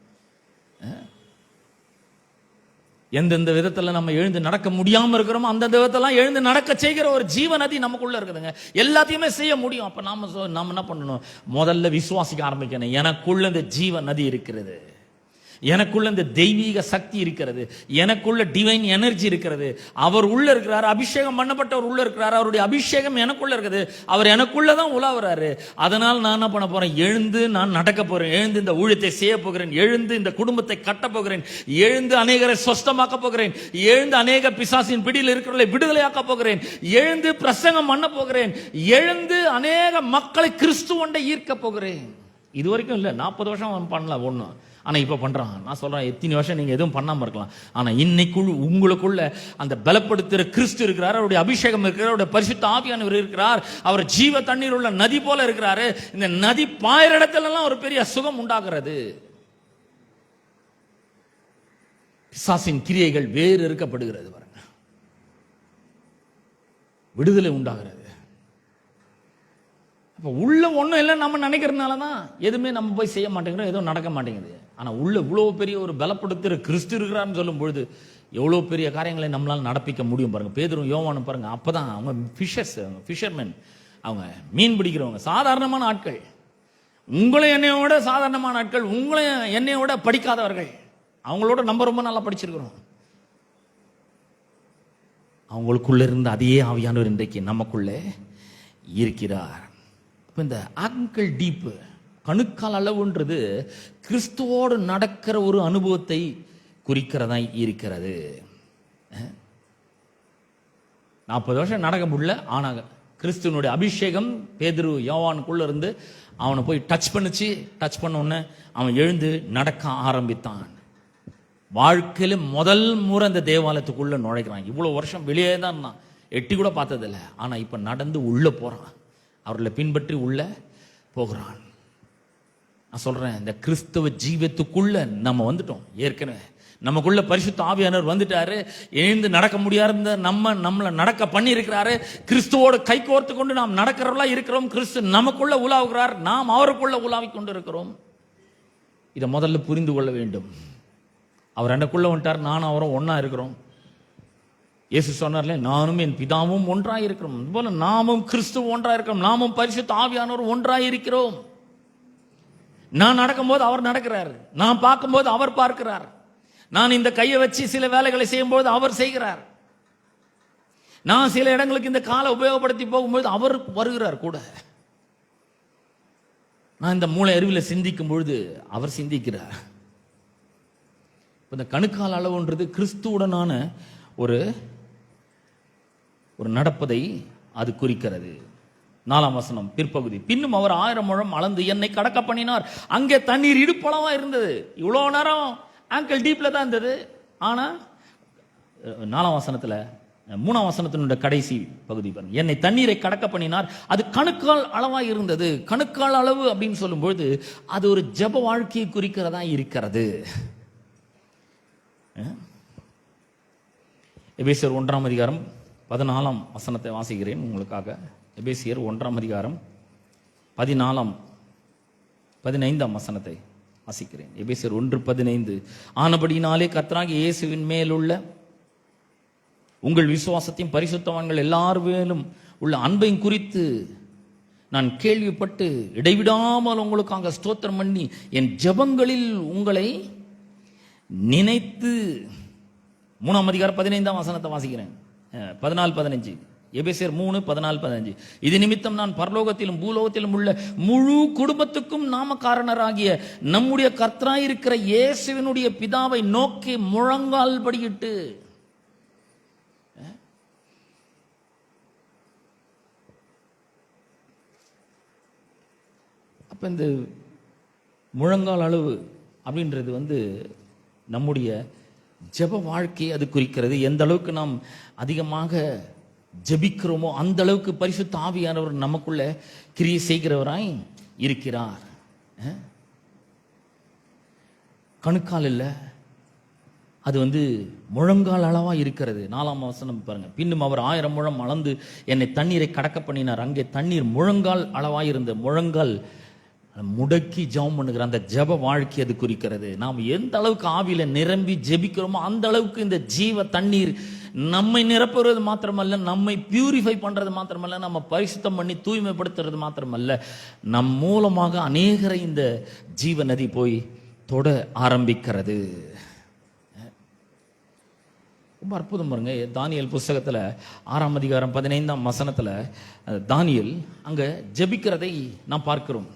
எந்தெந்த விதத்துல நம்ம எழுந்து நடக்க முடியாம இருக்கிறோமோ அந்தந்த விதத்தெல்லாம் எழுந்து நடக்க செய்கிற ஒரு ஜீவ நதி நமக்குள்ள இருக்குதுங்க. எல்லாத்தையுமே செய்ய முடியும். அப்ப நாம என்ன பண்ணணும்? முதல்ல விசுவாசிக்க ஆரம்பிக்கணும். எனக்குள்ள இந்த ஜீவ நதி இருக்கிறது, எனக்குள்ள இந்த தெய்வீக சக்தி இருக்கிறது, எனக்குள்ள டிவைன் எனர்ஜி இருக்கிறது. அவர் உள்ள இருக்கிறார், அபிஷேகம் பண்ணப்பட்டவர் உள்ள இருக்கிறார், அவருடைய அபிஷேகம் எனக்குள்ள இருக்குது, அவர் எனக்குள்ளதான் உலாவுறாரு. அதனால் நான் என்ன பண்ண போறேன்? எழுந்து நான் நடக்க போறேன், எழுந்து இந்த ஊழியத்தை செய்ய போகிறேன், எழுந்து இந்த குடும்பத்தை கட்ட போகிறேன், எழுந்து அநேகரை சொஸ்தமாக்க போகிறேன், எழுந்து அநேக பிசாசின் பிடியில் இருக்கிறவர்களை விடுதலையாக்க போகிறேன், எழுந்து பிரசங்கம் பண்ண போகிறேன், எழுந்து அநேக மக்களை கிறிஸ்துவண்டை ஈர்க்க போகிறேன். இது வரைக்கும் இல்ல, 40 வருஷம் பண்ணல ஒண்ணும், ஆனா இப்ப பண்றான். நான் சொல்றேன், எத்தனை வருஷம் நீங்க எதுவும் பண்ணாம இருக்கலாம், ஆனா இன்னைக்குள் உங்களுக்குள்ள அந்த பலப்படுத்துற கிறிஸ்து இருக்கிறார், அவருடைய அபிஷேகம் இருக்கிறார், அவருடைய பரிசுத்த ஆவியானவர் இருக்கிறார், அவர் ஜீவ தண்ணீர் உள்ள நதி போல இருக்கிறாரு. இந்த நதி பாயிற இடத்துல எல்லாம் ஒரு பெரிய சுகம் உண்டாகிறது. பிசாசின் கிரியைகள் வேறு இருக்கப்படுகிறது. பாருங்க, விடுதலை உண்டாகிறது. அப்ப உள்ள ஒண்ணும் இல்லை நம்ம நினைக்கிறதுனாலதான் எதுவுமே நம்ம போய் செய்ய மாட்டேங்கிறோம், எதுவும் நடக்க மாட்டேங்குது. ஆனா உள்ள இவ்வளவு பெரிய ஒரு பலப்படுத்துற கிறிஸ்து இருக்கிறான்னு சொல்லும் பொழுது எவ்வளவு பெரிய காரியங்களை நம்மளால நடப்பிக்க முடியும். பாருங்க, பேதுரும் யோவானும் பாருங்க, அப்பதான் அவங்க ஃபிஷர்மேன், அவங்க மீன் பிடிக்கிறவங்க, சாதாரணமான ஆட்கள். உங்களையும் என்னையோட சாதாரணமான ஆட்கள், உங்களையும் என்னையோட படிக்காதவர்கள், அவங்களோட நம்ம ரொம்ப நல்லா படிச்சிருக்கிறோம். அவங்களுக்குள்ள இருந்த அதே ஆவியானவர் இன்றைக்கு நமக்குள்ள இருக்கிறார். இந்த ஆங்கிள் டீப், கணுக்கால் அளவுன்றது கிறிஸ்துவோடு நடக்கிற ஒரு அனுபவத்தை குறிக்கிறதா இருக்கிறது. 40 வருஷம் நடக்க முடியல, ஆனா கிறிஸ்துவனுடைய அபிஷேகம் பேதுரு யோவானுக்குள்ள இருந்து அவனை போய் டச் பண்ண உடனே அவன் எழுந்து நடக்க ஆரம்பித்தான். வாழ்க்கையில முதல் முறை அந்த தேவாலயத்துக்குள்ள நுழைக்கிறான். இவ்வளவு வருஷம் வெளியே தான் இருந்தான், எட்டி கூட பார்த்ததில்லை. ஆனா இப்ப நடந்து உள்ள போறான், அவர்களை பின்பற்றி உள்ள போகிறான். நான் சொல்றேன், இந்த கிறிஸ்தவ ஜீவத்துக்குள்ள நம்ம வந்துட்டோம். ஏற்கனவே நமக்குள்ள பரிசுத்த ஆவியானவர் வந்துட்டாரு. எழுந்து நடக்க முடியாத நம்மளை நடக்க பண்ணி இருக்கிறாரு. கிறிஸ்துவோடு கை கோர்த்து கொண்டு நாம் நடக்கிறவர்களா இருக்கிறோம். கிறிஸ்து நமக்குள்ள உலாவுகிறார், நாம் அவருக்குள்ள உலாவிக் கொண்டு இருக்கிறோம். இதை முதல்ல புரிந்து கொள்ள வேண்டும். அவர் எனக்குள்ள வந்துட்டார், நானும் அவரும் ஒன்னா இருக்கிறோம். இயேசு சொன்னார்ல, நானும் என் பிதாவும் ஒன்றாய் இருக்கிறோம். போல நாமும் கிறிஸ்துவ ஒன்றாய் இருக்கிறோம், நாமும் பரிசுத்த ஆவியானவர் ஒன்றாய் இருக்கிறோம். நான் நடக்கும்போது அவர் நடக்கிறார், நான் பார்க்கும்போது அவர் பார்க்கிறார், நான் இந்த கையை வச்சு சில வேலைகளை செய்யும் போது அவர் செய்கிறார், நான் சில இடங்களுக்கு இந்த காலை உபயோகப்படுத்தி போகும்போது அவர் வருகிறார் கூட, நான் இந்த மூளை அறிவில் சிந்திக்கும் பொழுது அவர் சிந்திக்கிறார். இந்த கணுக்கால் அளவுன்றது கிறிஸ்துவுடனான ஒரு நடப்பதை அது குறிக்கிறது. 4ஆம் வசனம் பிற்பகுதி, பின்னும் அவர் 1000 முழம் அளந்து என்னை கடக்க பண்ணினார். அங்கே தண்ணீர் இடுப்பளவா இருந்தது. இவ்வளவு நேரம் ஆங்கிள் டீப்ல தான் இருந்தது. ஆனா 4ஆம் வசனத்துல 3ஆம் வசனத்தினுடைய கடைசி பகுதி பாருங்க, என்னை தண்ணீரை கடக்க பண்ணினார், அது கணுக்கால் அளவா இருந்தது. கணுக்கால் அளவு அப்படின்னு சொல்லும் பொழுது அது ஒரு ஜெப வாழ்க்கையை குறிக்கிறதா இருக்கிறது. எபேசியர் 1ஆம் அதிகாரம் 14ஆம் வசனத்தை வாசிக்கிறேன் உங்களுக்காக. எபேசியர் 1ஆம் அதிகாரம் 15ஆம் வசனத்தை வாசிக்கிறேன். எபேசியர் 1:15. ஆனபடினாலே கர்த்தராகிய இயேசுவின் மேலுள்ள உங்கள் விசுவாசத்தையும் பரிசுத்தவான்கள் எல்லார் மேலும் உள்ள அன்பையும் குறித்து நான் கேள்விப்பட்டு இடைவிடாமல் உங்களுக்காக ஸ்தோத்திரம் பண்ணி என் ஜெபங்களில் உங்களை நினைத்து. 3ஆம் அதிகாரம் 15ஆம் வசனத்தை வாசிக்கிறேன். 14-15. எபேசியர் 3:14-15. இது நிமித்தம் நான் பரலோகத்திலும் பூலோகத்திலும் உள்ள முழு குடும்பத்துக்கும் நாமக்காரனராகிய நம்முடைய கர்த்தராயிருக்கிற இயேசுவினுடைய பிதாவை நோக்கி முழங்கால் படியிட்டு. அப்ப இந்த முழங்கால் அளவு அப்படின்றது நம்முடைய ஜெப வாழ்க்கையை அது குறிக்கிறது. எந்த அளவுக்கு நாம் அதிகமாக ஜெபிக்கிறோமோ அந்த அளவுக்கு பரிசுத்த ஆவியானவர் நமக்குள்ள கிரியை செய்கிறவராய் இருக்கிறார். கணுக்கால் இல்லை, அது முழங்கால் அளவா இருக்கிறது. 4ஆம் வசனம் பாருங்க. பின்னும் அவர் 1000 முழம் அளந்து என்னை தண்ணீரை கடக்க பண்ணினார். அங்கே தண்ணீர் முழங்கால் அளவாயிருந்த முழங்கால் முடக்கி ஜெபம் பண்ணுகிற அந்த ஜெப வாழ்க்கை அது குறிக்கிறது. நாம் எந்த அளவுக்கு ஆவியில நிரம்பி ஜெபிக்கிறோமோ அந்த அளவுக்கு இந்த ஜீவ தண்ணீர் நம்மை நிரப்புறது மாத்திரமல்ல, நம்மை பியூரிஃபை பண்றது மாத்திரமல்ல, நம்ம பரிசுத்தம் பண்ணி தூய்மைப்படுத்துறது மாத்திரமல்ல, நம் மூலமாக அநேகரை இந்த ஜீவ நதி போய் தொட ஆரம்பிக்கிறது. ரொம்ப அற்புதம் பாருங்க. தானியேல் புஸ்தகத்துல 6ஆம் அதிகாரம் 15ஆம் வசனத்துல தானியேல் அங்க ஜெபிக்கிறதை நாம் பார்க்கிறோம்.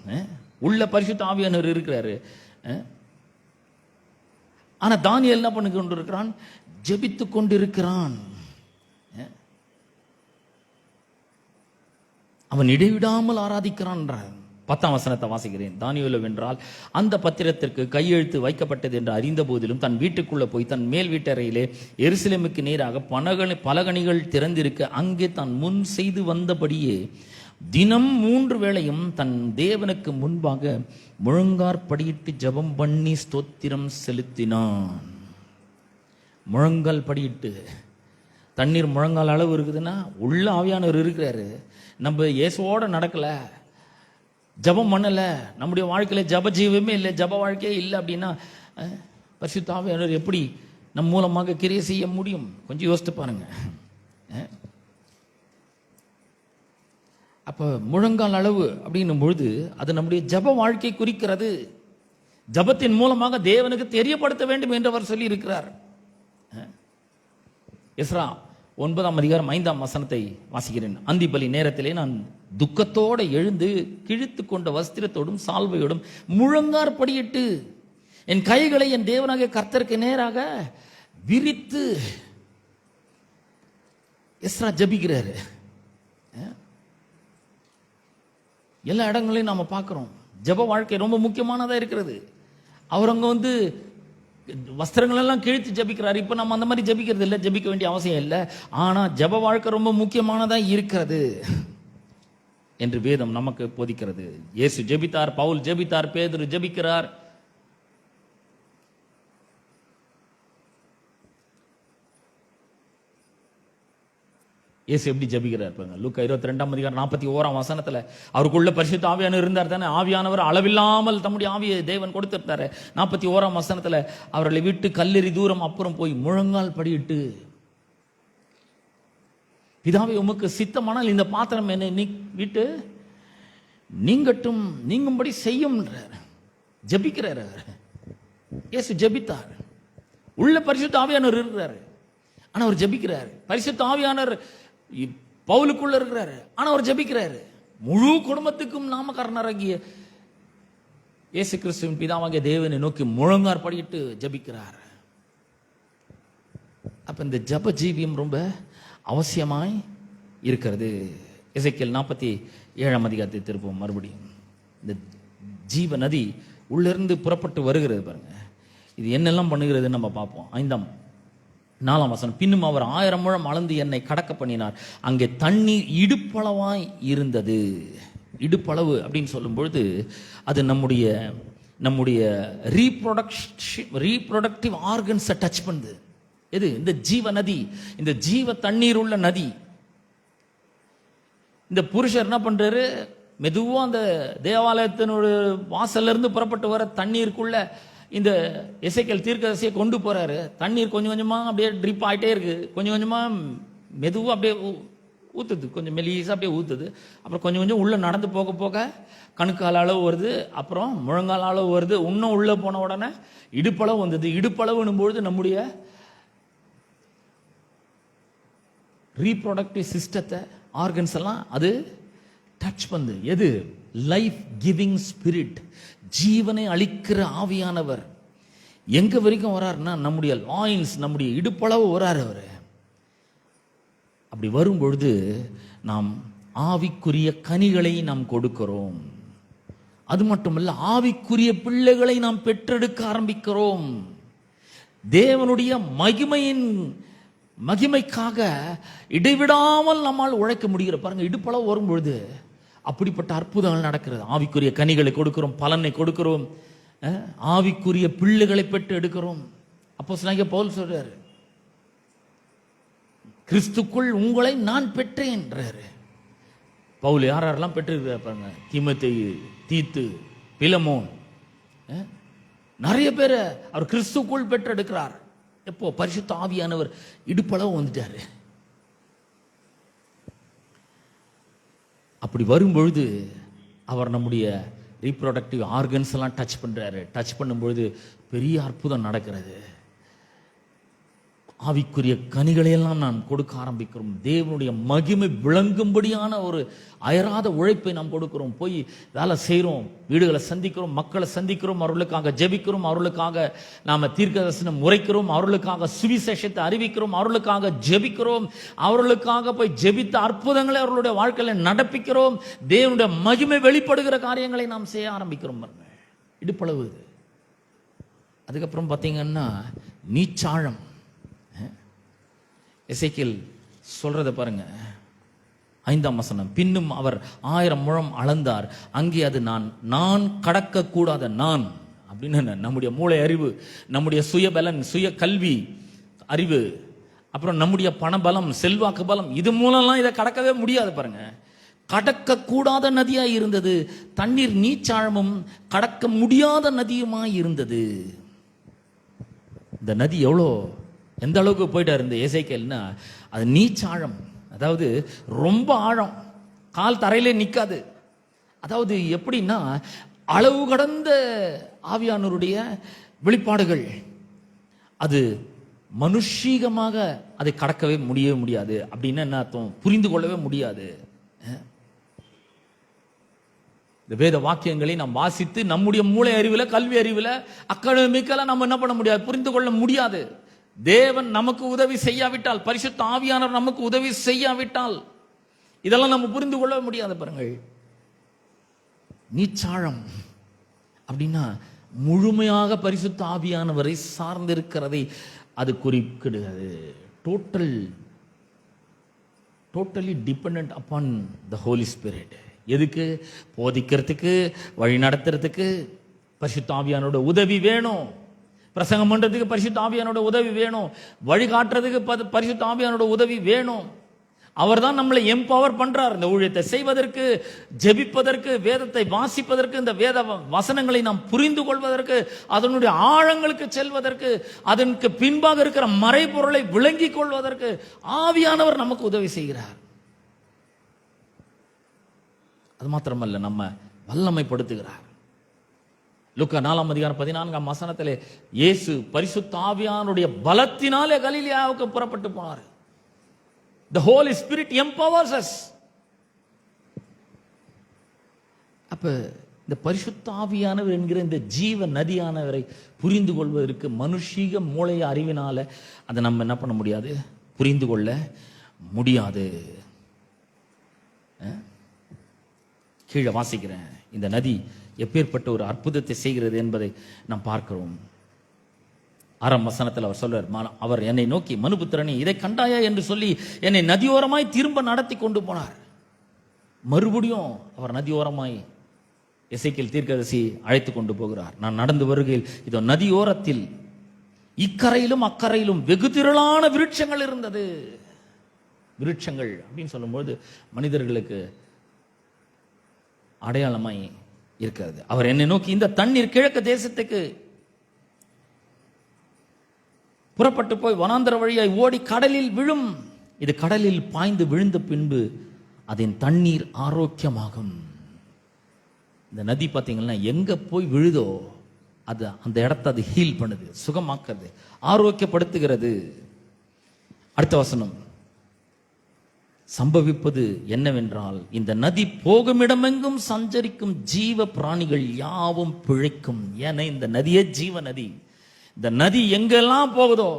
உள்ள பரிசுத்த ஆவியானவர் இருக்கிறாரு. ஆனா தானியேல் என்ன பண்ணி கொண்டிருக்கிறான்? ஜெபித்து கொண்டிருக்கிறான். அவன் இடைவிடாமல் ஆராதிக்கிறான். 10ஆம் வசனத்தை வாசிக்கிறேன். தானியேல் வென்றால் அந்த பத்திரத்திற்கு கையெழுத்து வைக்கப்பட்டது என்று அறிந்த போதிலும் தன் வீட்டுக்குள்ள போய் தன் மேல் வீட்டறையிலே எருசலேமுக்கு நேராக பலகணிகள் திறந்திருக்க அங்கே தான் முன் செய்து வந்தபடியே தினம் 3 வேளையும் தன் தேவனுக்கு முன்பாக முழங்காற்படியிட்டு ஜெபம் பண்ணி ஸ்தோத்திரம் செலுத்தினான். முழங்கால் படியிட்டு. தண்ணீர் முழங்கால் அளவு இருக்குதுன்னா உள்ள ஆவியானவர் இருக்கிறாரு. நம்ம இயேசுவோட நடக்கல, ஜபம் பண்ணல, நம்முடைய வாழ்க்கையில ஜப ஜீவமே இல்லை, ஜப வாழ்க்கையே இல்லை அப்படின்னா பரிசுத்த ஆவியானவர் எப்படி நம் மூலமாக கிரியை செய்ய முடியும்? கொஞ்சம் யோசித்து பாருங்க. அப்ப முழங்கால் அளவு அப்படின்னும் பொழுது அது நம்முடைய ஜப வாழ்க்கை குறிக்கிறது. ஜபத்தின் மூலமாக தேவனுக்கு தெரியப்படுத்த வேண்டும் என்று அவர் சொல்லி இருக்கிறார். எஸ்ரா 9ஆம் அதிகாரம் 5ஆம் வசனத்தை வாசிக்கிறேன். அந்திபலி நேரத்திலே நான் துக்கத்தோடு எழுந்து கிழித்து கொண்ட வஸ்திரத்தோடும் சால்வையோடும் முழங்காற்படியிட்டு என் கைகளை என் தேவனாகிய கர்த்தருக்கு நேராக விரித்து. எஸ்ரா ஜபிக்கிறாரு. எல்லா இடங்களையும் நாம பார்க்கிறோம். ஜப வாழ்க்கை ரொம்ப முக்கியமானதா இருக்கிறது. அவர் அங்க வஸ்திரங்கள் எல்லாம் கிழித்து ஜபிக்கிறார். இப்ப நம்ம அந்த மாதிரி ஜபிக்கிறது இல்லை, ஜபிக்க வேண்டிய அவசியம் இல்லை. ஆனா ஜப வாழ்க்கை ரொம்ப முக்கியமானதா இருக்கிறது என்று வேதம் நமக்கு போதிக்கிறது. இயேசு ஜெபித்தார், பவுல் ஜெபித்தார், பேதுரு ஜெபிக்கிறார். இயேசு எப்படி ஜெபிக்கிறார் பாருங்க. லூக்கா 22ஆம் அதிகாரம் 41ஆம் வசனத்துல அவருக்குள்ள பரிசுத்த ஆவியானவர் இருந்தார் தானே. ஆவியானவர் அளவில்லாமல் தம்முடைய ஆவியை தேவன் கொடுத்திருந்தாரு. 41ஆம் வசனத்துல அவர்களை விட்டு கல்லெறி தூரம் அப்புறம் போய் முழங்கால் படியிட்டு, பிதாவே உமக்கு சித்தமானால் இந்த பாத்திரம் என்னை விட்டு நீங்கும்படி செய்யும் ஜெபிக்கிறார். இயேசு ஜெபித்தார். உள்ள பரிசுத்த ஆவியானவர் இருக்கிறாரு, ஆனா அவர் ஜெபிக்கிறார். பரிசுத்த ஆவியானவர் பவுலுக்குள்ள இருக்கிறாரு, ஆனா அவர் ஜெபிக்கிறாரு. முழு குடும்பத்துக்கும் நாமக்காரனராகிய இயேசு கிறிஸ்துவின் பிதாவாகிய தேவனை நோக்கி முழங்கார் படியிட்டு ஜெபிக்கிறார். அப்ப இந்த ஜப ஜீவியம் ரொம்ப அவசியமாய் இருக்கிறது. எசேக்கியேல் 47ஆம் அதிகாரத்தை திருப்போம் மறுபடியும். இந்த ஜீவ நதி உள்ளிருந்து புறப்பட்டு வருகிறது பாருங்க. இது என்னெல்லாம் பண்ணுகிறது நம்ம பார்ப்போம். 4ஆம் வசனம். பின்னும் அவர் 1000 முழம் அளந்து என்னை கடக்க பண்ணினார். அங்கே தண்ணீர் இடுப்பளவாய் இருந்தது. இடுப்பளவு அப்படின்னு சொல்லும் பொழுது அது நம்முடைய ரீப்ரொடக்டிவ் ஆர்கன்ஸை டச் பண்ணுது. எது? இந்த ஜீவ நதி, இந்த ஜீவ தண்ணீர் உள்ள நதி. இந்த புருஷர் என்ன பண்றாரு? மெதுவா அந்த தேவாலயத்தினுடைய வாசல்ல இருந்து புறப்பட்டு வர தண்ணீருக்குள்ள இந்த எசேக்கியேல் தீர்க்கதரிசியை கொண்டு போறாரு. தண்ணீர் கொஞ்சம் கொஞ்சமா அப்படியே ட்ரிப் ஆயிட்டே இருக்கு. கொஞ்சம் கொஞ்சமா மெதுவா அப்படியே ஊத்துது, கொஞ்சம் மெலிசா அப்படியே ஊத்துது. அப்புறம் கொஞ்சம் கொஞ்சம் உள்ள நடந்து போக போக கணுக்கால் அளவு வருது, அப்புறம் முழங்கால் அளவு வருது. இன்னும் உள்ள போன உடனே இடுப்பளவு வந்தது. இடுப்பளவுன்னும் பொழுது நம்முடைய ரீப்ரொடக்டிவ் சிஸ்டத்தை, ஆர்கன்ஸ் எல்லாம் அது டச் பண்ணுது. எது? லைஃப் கிவிங் ஸ்பிரிட், ஜீவனை அளிக்கிற ஆவியானவர் எங்க வரைக்கும் வராருன்னா நம்முடைய லாயின்ஸ், நம்முடைய இடுப்பளவு வராரு அவர். அப்படி வரும் பொழுது நாம் ஆவிக்குரிய கனிகளை நாம் கொடுக்கிறோம். அது மட்டுமல்ல, ஆவிக்குரிய பிள்ளைகளை நாம் பெற்றெடுக்க ஆரம்பிக்கிறோம். தேவனுடைய மகிமைக்காக இடைவிடாமல் நம்மால் உழைக்க முடிகிற பாருங்க. இடுப்பளவு வரும் பொழுது அப்படிப்பட்ட அற்புதங்கள் நடக்கிறது. ஆவிக்குரிய கனிகளை கொடுக்கிறோம், பலனை கொடுக்கிறோம், ஆவிக்குரிய பிள்ளைகளை பெற்று எடுக்கிறோம். அப்போஸ்தலனாகிய பவுல் சொல்றாரு, கிறிஸ்துக்குள் உங்களை நான் பெற்றேன்றாரு. பவுல் யாரெல்லாம் பெற்றிருக்கிறார் பாருங்க. தீமோத்தேயு, தீத்து, பிலமோன், நிறைய பேரை அவர் கிறிஸ்துக்குள் பெற்றெடுக்கிறார். எப்போ? பரிசுத்த ஆவியானவர் இடுப்பளவு வந்துட்டாரு. அப்படி வரும்பொழுது அவர் நம்முடைய ரீப்ரொடக்டிவ் ஆர்கன்ஸ் எல்லாம் டச் பண்றாரு. டச் பண்ணும்பொழுது பெரிய அற்புதம் நடக்கிறது. ஆவிக்குரிய கனிகளையெல்லாம் நாம் கொடுக்க ஆரம்பிக்கிறோம். தேவனுடைய மகிமை விளங்கும்படியான ஒரு அயராத உழைப்பை நாம் கொடுக்கிறோம். போய் வேலை செய்கிறோம், வீடுகளை சந்திக்கிறோம், மக்களை சந்திக்கிறோம், அவர்களுக்காக ஜெபிக்கிறோம், அவர்களுக்காக நாம தீர்க்கதரிசனம் உரைக்கிறோம், அவர்களுக்காக சுவிசேஷத்தை அறிவிக்கிறோம், அவர்களுக்காக ஜெபிக்கிறோம், அவர்களுக்காக போய் ஜெபித்த அற்புதங்களை அவர்களுடைய வாழ்க்கையில நடப்பிக்கிறோம். தேவனுடைய மகிமை வெளிப்படுகிற காரியங்களை நாம் செய்ய ஆரம்பிக்கிறோம். இடுப்பளவு இது. அதுக்கப்புறம் பார்த்தீங்கன்னா நீச்சாழம். எசேக்கியேல் சொல்றத பாருங்க, 5ஆம் வசனம். பின்னும் அவர் 1000 முழம் அளந்தார். அங்கே அது நான் கடக்க கூடாத நான் அப்படின்னு நம்முடைய மூளை அறிவு, நம்முடைய சுயபலன், சுய கல்வி அறிவு, அப்புறம் நம்முடைய பணபலம், செல்வாக்கு பலம், இது மூலம்லாம் இதை கடக்கவே முடியாது பாருங்க. கடக்க கூடாத நதியாய் இருந்தது. தண்ணீர் நீச்சாழமும் கடக்க முடியாத நதியுமாய் இருந்தது. இந்த நதி எந்த அளவுக்கு போயிட்டார் இந்த எசேக்கியேல்னா, அது நீச்சாழம், அதாவது ரொம்ப ஆழம், கால் தரையிலே நிற்காது. அதாவது எப்படின்னா, அளவு கடந்த ஆவியானவருடைய வெளிப்பாடுகள், அது மனுஷீகமாக அதை கடக்கவே முடியாது. அப்படின்னு என்ன அர்த்தம்? புரிந்து கொள்ளவே முடியாது. இந்த வேத வாக்கியங்களை நாம் வாசித்து நம்முடைய மூளை அறிவுல, கல்வி அறிவுல, அகாடமிக்கெல்லாம் நம்ம என்ன பண்ண முடியாது, புரிந்து கொள்ள முடியாது. தேவன் நமக்கு உதவி செய்யாவிட்டால், பரிசுத்த ஆவியானவர் நமக்கு உதவி செய்யாவிட்டால் இதெல்லாம் நம்ம புரிந்து கொள்ள முடியாது பாருங்கள். நீச்சாழம் அப்படின்னா முழுமையாக பரிசுத்த ஆவியானவரை சார்ந்திருக்கிறதை அது குறிப்பிடுகிறது. Totally dependent upon the holy spirit. எதுக்கு? போதிக்கிறதுக்கு, வழி நடத்துறதுக்கு பரிசுத்த ஆவியானோட உதவி வேணும். பிரசங்கம் பண்றதுக்கு பரிசுத்த ஆவியானோட உதவி வேணும். வழிகாட்டுறதுக்கு பரிசுத்த ஆவியானோட உதவி வேணும். அவர் தான் நம்மளை எம்பவர் பண்றார் இந்த ஊழியத்தை செய்வதற்கு, ஜெபிப்பதற்கு, வேதத்தை வாசிப்பதற்கு, இந்த வேத வசனங்களை நாம் புரிந்து கொள்வதற்கு, அதனுடைய ஆழங்களுக்கு செல்வதற்கு, அதற்கு பின்பாக இருக்கிற மறைபொருளை விளங்கிக் கொள்வதற்கு ஆவியானவர் நமக்கு உதவி செய்கிறார். அது மாத்திரமல்ல, நம்ம வல்லமைப்படுத்துகிறார். லூக்கா 4ஆம் அதிகாரம் 14ஆம் வசனத்திலே இயேசு பரிசுத்த ஆவியானுடைய பலத்தினாலே கலிலேயாவுக்கு புறப்பட்டு போனார். The Holy Spirit empowers us. அப்ப இந்த பரிசுத்த ஆவியானவர் என்கிற இந்த ஜீவ நதியானவரை புரிந்து கொள்வதற்கு மனுஷீக மூளை அறிவினால அதை நம்ம என்ன பண்ண முடியாது, புரிந்து கொள்ள முடியாது. கீழே வாசிக்கிறேன். இந்த நதி எப்பேற்பட்ட ஒரு அற்புதத்தை செய்கிறது என்பதை நாம் பார்க்கிறோம். 6ஆம் வசனத்தில் அவர் சொல்றார், அவர் என்னை நோக்கி, மனுபுத்திரனே, இதை கண்டாயா என்று சொல்லி என்னை நதியோரமாய் திரும்ப நடத்தி கொண்டு போனார். மறுபடியும் அவர் நதியோரமாய் எசேக்கியேல் தீர்க்கதரிசி அழைத்து கொண்டு போகிறார். நான் நடந்து வருகையில் இதோ நதியோரத்தில் இக்கரையிலும் அக்கரையிலும் வெகு திரளான விருட்சங்கள் இருந்தது. விருட்சங்கள் அப்படின்னு சொல்லும்போது மனிதர்களுக்கு அடையாளமாய் இருக்கிறது. அவர் என்னை நோக்கி, இந்த தண்ணீர் கிழக்கு தேசத்துக்கு புறப்பட்டு போய் வனாந்தர வழியாய் ஓடி கடலில் விழும். இது கடலில் பாய்ந்து விழுந்த பின்பு அதன் தண்ணீர் ஆரோக்கியமாகும். இந்த நதி பார்த்தீங்கன்னா எங்க போய் விழுதோ அது அந்த இடத்தை அது ஹீல் பண்ணுது, சுகமாக்குறது, ஆரோக்கியப்படுத்துகிறது. அடுத்த வசனம், சம்பவிப்பது என்னவென்றால், இந்த நதி போகும் இடமெங்கும் சஞ்சரிக்கும் ஜீவ பிராணிகள் யாவும் பிழைக்கும். ஏன்னா இந்த நதியே ஜீவ நதி. இந்த நதி எங்கெல்லாம் போகுதோ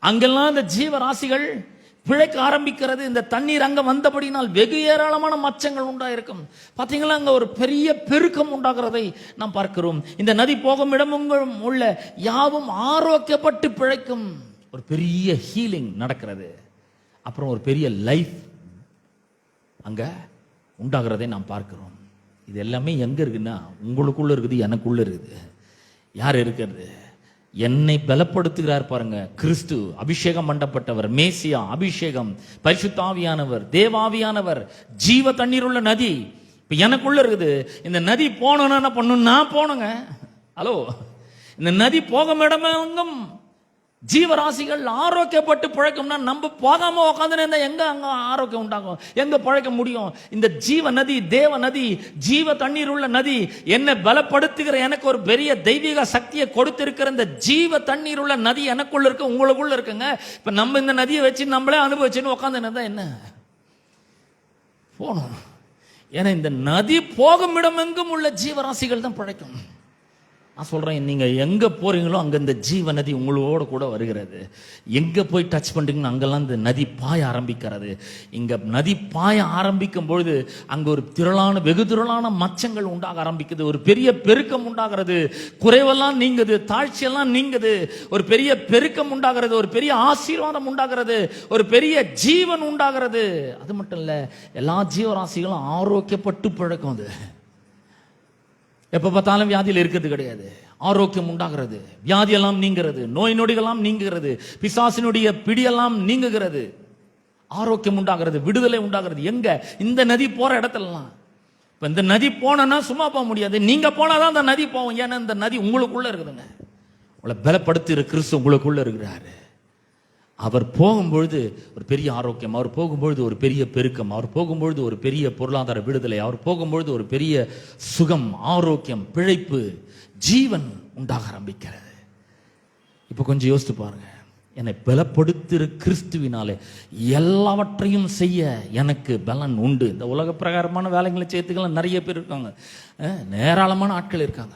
அங்கெல்லாம் இந்த ஜீவராசிகள் பிழைக்க ஆரம்பிக்கிறது. இந்த தண்ணீர் அங்க வந்தபடினால் வெகு ஏராளமான மச்சங்கள் உண்டாயிருக்கும். பாத்தீங்களா, அங்க ஒரு பெரிய பெருக்கம் உண்டாகிறதை நாம் பார்க்கிறோம். இந்த நதி போகும் இடமெங்கும் உள்ள யாவும் ஆரோக்கியப்பட்டு பிழைக்கும். ஒரு பெரிய ஹீலிங் நடக்கிறது. அப்புறம் ஒரு பெரிய லைஃப் அங்க உண்டாகிறதை நாம் பார்க்கிறோம். இது எல்லாமே எங்க இருக்குன்னா உங்களுக்குள்ள இருக்குது, எனக்குள்ள இருக்குது. யார் இருக்கிறது? என்னை பலப்படுத்துகிறார் பாருங்க, கிறிஸ்து, அபிஷேகம் பண்ணப்பட்டவர், மேசியா, அபிஷேகம், பரிசுத்தாவியானவர், தேவாவியானவர், ஜீவ தண்ணீர் உள்ள நதி இப்ப எனக்குள்ள இருக்குது. இந்த நதி போனோன்னா என்ன பண்ணும்? நான் போனங்க. ஹலோ, இந்த நதி போகும் இடமெங்கும் ஜீவராசிகள் ஆரோக்கியப்பட்டு பிழைக்கும்னா நம்ம போகாம உட்காந்து எங்க அங்க ஆரோக்கியம் உண்டாகும்? எங்க பிழைக்க முடியும்? இந்த ஜீவ நதி, தேவ நதி, ஜீவ தண்ணீர் உள்ள நதி, என்னை பலப்படுத்துகிற, எனக்கு ஒரு பெரிய தெய்வீக சக்தியை கொடுத்திருக்கிற இந்த ஜீவ தண்ணீர் உள்ள நதி எனக்குள்ள இருக்கு, உங்களுக்குள்ள இருக்குங்க. இப்ப நம்ம இந்த நதியை வச்சு நம்மளே அனுபவிச்சுன்னு உட்காந்து என்ன போனோம்? ஏன்னா இந்த நதி போகும் இடமெங்கும் உள்ள ஜீவராசிகள் தான் பிழைக்கும். நான் சொல்றேன், நீங்க எங்க போறீங்களோ அங்க இந்த ஜீவ நதி உங்களோட கூட வருகிறது. எங்க போய் டச் பண்றீங்கன்னா அங்கெல்லாம் இந்த நதி பாய ஆரம்பிக்கிறது. இங்க நதி பாய ஆரம்பிக்கும் பொழுது அங்க ஒரு வெகு திரளான மச்சங்கள் உண்டாக ஆரம்பிக்குது. ஒரு பெரிய பெருக்கம் உண்டாகிறது. குறைவெல்லாம் நீங்குது, தாழ்ச்சியெல்லாம் நீங்குது. ஒரு பெரிய பெருக்கம் உண்டாகிறது, ஒரு பெரிய ஆசீர்வாதம் உண்டாகிறது, ஒரு பெரிய ஜீவன் உண்டாகிறது. அது மட்டும் இல்ல, எல்லா ஜீவராசிகளும் ஆரோக்கியப்பட்டு பிழைக்கும். அது எப்ப பார்த்தாலும் வியாதியில் இருக்கிறது கிடையாது. ஆரோக்கியம் உண்டாகிறது, வியாதியெல்லாம் நீங்கிறது, நோய் நொடிகள்லாம் நீங்குகிறது, பிசாசினுடைய பிடியெல்லாம் நீங்குகிறது, ஆரோக்கியம் உண்டாகிறது, விடுதலை உண்டாகிறது. எங்க? இந்த நதி போற இடத்துலலாம். இப்ப இந்த நதி போனா சும்மா போக முடியாது, நீங்க போனாதான் இந்த நதி போவோம். ஏன்னா இந்த நதி உங்களுக்குள்ள இருக்குதுங்க. உங்களை பலப்படுத்துகிற கிறிஸ்து உங்களுக்குள்ள இருக்கிறாரு. அவர் போகும்பொழுது ஒரு பெரிய ஆரோக்கியம், அவர் போகும்பொழுது ஒரு பெரிய பெருக்கம், அவர் போகும்பொழுது ஒரு பெரிய பொருளாதார விடுதலை, அவர் போகும்பொழுது ஒரு பெரிய சுகம், ஆரோக்கியம், பிழைப்பு, ஜீவன் உண்டாக ஆரம்பிக்கிறது. இப்ப கொஞ்சம் யோசித்து பாருங்க, என்னை பலப்படுத்துகிற கிறிஸ்துவினாலே எல்லாவற்றையும் செய்ய எனக்கு பலன் உண்டு. இந்த உலக பிரகாரமான வேலைகளை செய்யறதுக்கெல்லாம் நிறைய பேர் இருக்காங்க, ஏராளமான ஆட்கள் இருக்காங்க.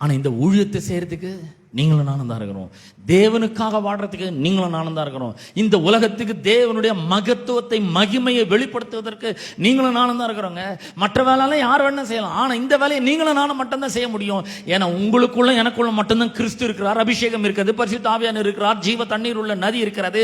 ஆனா இந்த ஊழியத்தை செய்யறதுக்கு நீங்களும் நானும் தான் இருக்கிறோம். தேவனுக்காக வாடுறதுக்கு நீங்களும் நானும் தான் இருக்கிறோம். இந்த உலகத்துக்கு தேவனுடைய மகத்துவத்தை, மகிமையை வெளிப்படுத்துவதற்கு நீங்களும் நானும் தான் இருக்கிறோங்க. மற்ற வேலையெல்லாம் யார் வேணா செய்யலாம், ஆனா இந்த வேலையை நீங்களும் நானும் மட்டும்தான் செய்ய முடியும். ஏன்னா உங்களுக்குள்ள எனக்குள்ள மட்டும்தான் கிறிஸ்து இருக்கிறார், அபிஷேகம் இருக்கிறது, பரிசுத்த ஆவியானவர் இருக்கிறார், ஜீவ தண்ணீர் உள்ள நதி இருக்கிறது,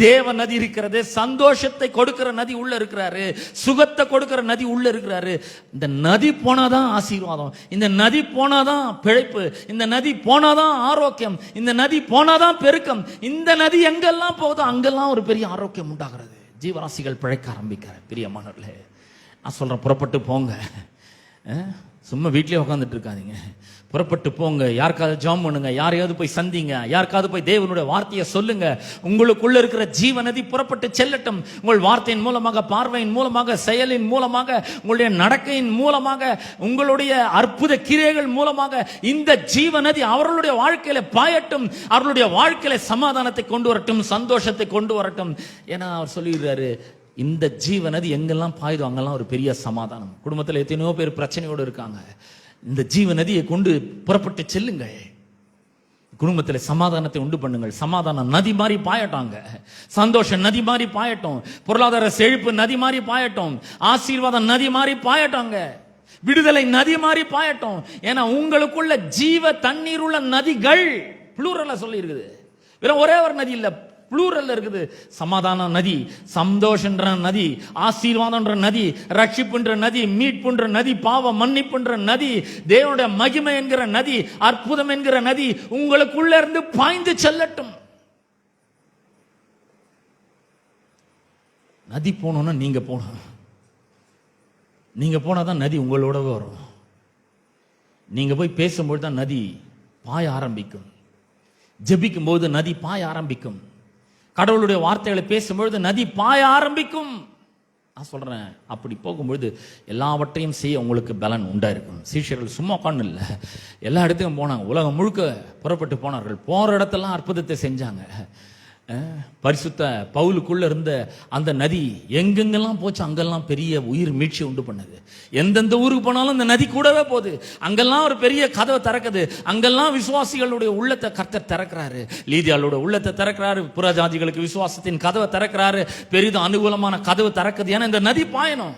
தேவ நதி இருக்கிறது, சந்தோஷத்தை கொடுக்கிற நதி உள்ள இருக்கிறாரு, சுகத்தை கொடுக்கிற நதி உள்ள இருக்கிறாரு. இந்த நதி போனாதான் ஆசீர்வாதம், இந்த நதி போனாதான் பிழைப்பு, இந்த நதி போனாதான் ஆரோக்கியம், இந்த நதி போனாதான் பெருக்கம். இந்த நதி எங்கெல்லாம் போகுதோ அங்கெல்லாம் ஒரு பெரிய ஆரோக்கியம் உண்டாகிறது, ஜீவராசிகள் பிழைக்க ஆரம்பிக்கிற. பிரியமானவர்களே, நான் சொல்றேன், புறப்பட்டு போங்க. சும்மா வீட்லயே உட்காந்துட்டு இருக்காதீங்க, புறப்பட்டு போங்க. யாருக்காவது ஜாம் பண்ணுங்க, யாரையாவது போய் சந்திங்க, யாருக்காவது போய் தேவனுடைய வார்த்தையை சொல்லுங்க. உங்களுக்குள்ள இருக்கிற ஜீவ நதி புறப்பட்டு செல்லட்டும். உங்கள் வார்த்தையின் மூலமாக, பார்வையின் மூலமாக, செயலின் மூலமாக, உங்களுடைய நடக்கையின் மூலமாக, உங்களுடைய அற்புத கிரியைகள் மூலமாக இந்த ஜீவ நதி அவர்களுடைய வாழ்க்கையில பாயட்டும், அவர்களுடைய வாழ்க்கையில சமாதானத்தை கொண்டு வரட்டும், சந்தோஷத்தை கொண்டு வரட்டும். ஏன்னா அவர் சொல்லிடுறாரு, இந்த ஜீவ நதி எங்கெல்லாம் பாயுதோ அங்கெல்லாம் ஒரு பெரிய சமாதானம். குடும்பத்தில் எத்தனையோ பேர் பிரச்சனையோடு இருக்காங்க, இந்த ஜீவ நதியை கொண்டு புறப்பட்டு செல்லுங்கள், குடும்பத்தில் சமாதானத்தை உண்டு பண்ணுங்கள். சமாதானம் நதி மாதிரி பாயட்டாங்க, சந்தோஷம் நதி மாதிரி பாயட்டும், பொருளாதார செழிப்பு நதி மாதிரி பாயட்டும், ஆசீர்வாதம் நதி மாதிரி பாயட்டாங்க, விடுதலை நதி மாதிரி பாயட்டும். ஏன்னா உங்களுக்குள்ள ஜீவ தண்ணீர் உள்ள நதிகள் புளூரல்ல சொல்லி இருக்குது. வெறும் ஒரே ஒரு நதி இல்ல, புளூரல்ல இருக்குது. சமாதான நதி, சந்தோஷன்ற நதி, ஆசீர்வாதம்ன்ற நதி, ரட்சிப்புன்ற நதி, மீட்புன்ற நதி, பாவ மன்னிப்புன்ற நதி, தேவனுடைய மகிமை என்கிற நதி, அற்புதம் என்கிற நதி உங்களுக்குள்ள இருந்து பாய்ந்து செல்லட்டும். நதி போனோம்னா நீங்க போகணும். நீங்க போனாதான் நதி உங்களோடவே வரும். நீங்க போய் பேசும்போது தான் நதி பாய ஆரம்பிக்கும். ஜெபிக்கும் போது நதி பாய ஆரம்பிக்கும். கடவுளுடைய வார்த்தைகளை பேசும்பொழுது நதி பாய ஆரம்பிக்கும். நான் சொல்றேன், அப்படி போகும்பொழுது எல்லாவற்றையும் செய்ய உங்களுக்கு பலன் உண்டா இருக்கும். சீஷர்கள் சும்மா உட்காந்து இல்லை, எல்லா இடத்துக்கும் போனாங்க. உலகம் முழுக்க புறப்பட்டு போனார்கள். போற இடத்தெல்லாம் அற்புதத்தை செஞ்சாங்க. பரிசுத்த பவுலுக்குள்ள இருந்த அந்த நதி எங்கெங்கெல்லாம் போச்சு அங்கெல்லாம் பெரிய உயிர் மீட்சி உண்டு பண்ணது. எந்தெந்த ஊருக்கு போனாலும் அந்த நதி கூடவே போகுது. அங்கெல்லாம் ஒரு பெரிய கதவை திறக்குது. அங்கெல்லாம் விசுவாசிகளுடைய உள்ளத்தை கர்த்தர் திறக்கிறாரு. லீதியாளோட உள்ளத்தை திறக்கிறாரு. புறஜாதிகளுக்கு விசுவாசத்தின் கதவை திறக்கிறாரு. பெரிதும் அனுகூலமான கதவு திறக்குது. ஏன்னா இந்த நதி பாயணும்.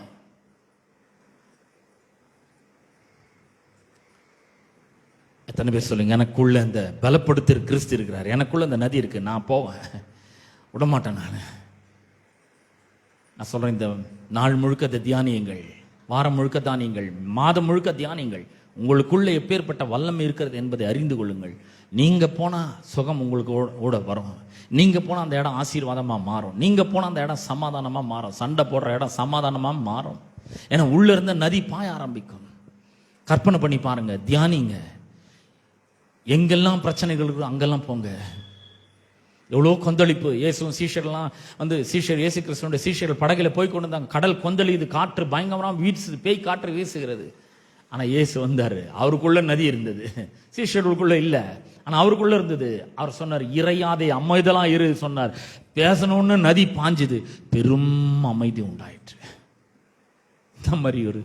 எத்தனை பேர் சொல்லுங்க, எனக்குள்ள இந்த பலப்படுத்துற கிறிஸ்து இருக்கிறார், எனக்குள்ள இந்த நதி இருக்கு, நான் போவேன், விடமாட்டேன். நான் சொல்றேன், இந்த நாள் முழுக்க தியானியுங்கள், வாரம் முழுக்க தியானியுங்கள், மாதம் முழுக்க தியானியுங்கள். உங்களுக்குள்ள எப்பேற்பட்ட வல்லமை இருக்கிறது என்பதை அறிந்து கொள்ளுங்கள். நீங்க போனா சுகம் உங்களுக்கு கூட வரும். நீங்க போனா அந்த இடம் ஆசீர்வாதமா மாறும். நீங்க போனா அந்த இடம் சமாதானமா மாறும். சண்டை போடுற இடம் சமாதானமா மாறும். ஏன்னா உள்ள இருந்த நதி பாய ஆரம்பிக்கும். கற்பனை பண்ணி பாருங்க, தியானிங்க. எங்கெல்லாம் பிரச்சனைகள் இருக்கு அங்கெல்லாம் போங்க. எவ்வளோ கொந்தளிப்பு. இயேசுவும் சீஷர்லாம் சீஷர் இயேசு கிறிஸ்துவோட சீஷர்கள் படகுல போய் கொண்டு வந்தாங்க. கடல் கொந்தளிது, காற்று பயங்கரமா வீசுது, பேய் காற்று வீசுகிறது. ஆனா இயேசு வந்தாரு. அவருக்குள்ள நதி இருந்தது, சீஷர்களுக்குள்ள இல்ல, ஆனா அவருக்குள்ள இருந்தது. அவர் சொன்னார், இறையாதே, அமைதலாம் இரு சொன்னார். பேசணும்னு நதி பாஞ்சுது, பெரும் அமைதி உண்டாயிற்று. இந்த மாதிரி ஒரு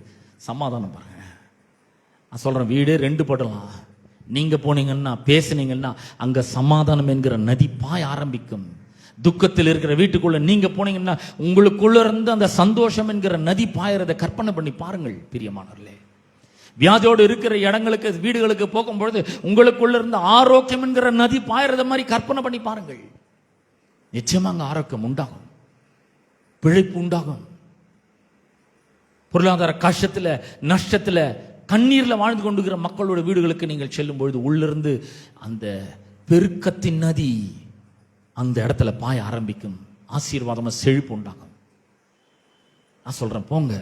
சமாதானம் பாருங்க. நான் சொல்றேன், வீடு ரெண்டு படலாம். நீங்க போனீங்கன்னா, பேசுனீங்கன்னா, அங்க சமாதானம் என்கிற நதி பாய ஆரம்பிக்கும். துக்கத்தில் இருக்கிற வீட்டுக்குள்ள நீங்க போனீங்கன்னா, உங்களுக்குள்ள இருந்து அந்த சந்தோஷம் என்கிற நதி பாயறதை கற்பனை பண்ணி பாருங்கள் பிரியமானவர்களே. வியாதியோடு இருக்கிற இடங்களுக்கு, வீடுகளுக்கு போகும்பொழுது உங்களுக்குள்ள இருந்து ஆரோக்கியம் என்கிற நதி பாயறத மாதிரி கற்பனை பண்ணி பாருங்கள். நிச்சயமா அங்க ஆரோக்கியம் உண்டாகும், பிழைப்பு உண்டாகும். பொருளாதார கஷ்டத்துல, நஷ்டத்துல, கண்ணீர்ல வாழ்ந்து கொண்டிருக்கிற மக்களோட வீடுகளுக்கு நீங்கள் செல்லும் பொழுது உள்ளிருந்து அந்த பெருக்கத்தின் நதி அந்த இடத்துல பாய ஆரம்பிக்கும். ஆசீர்வாதமா செழிப்பு உண்டாகும். நான் சொல்றேன், போங்க,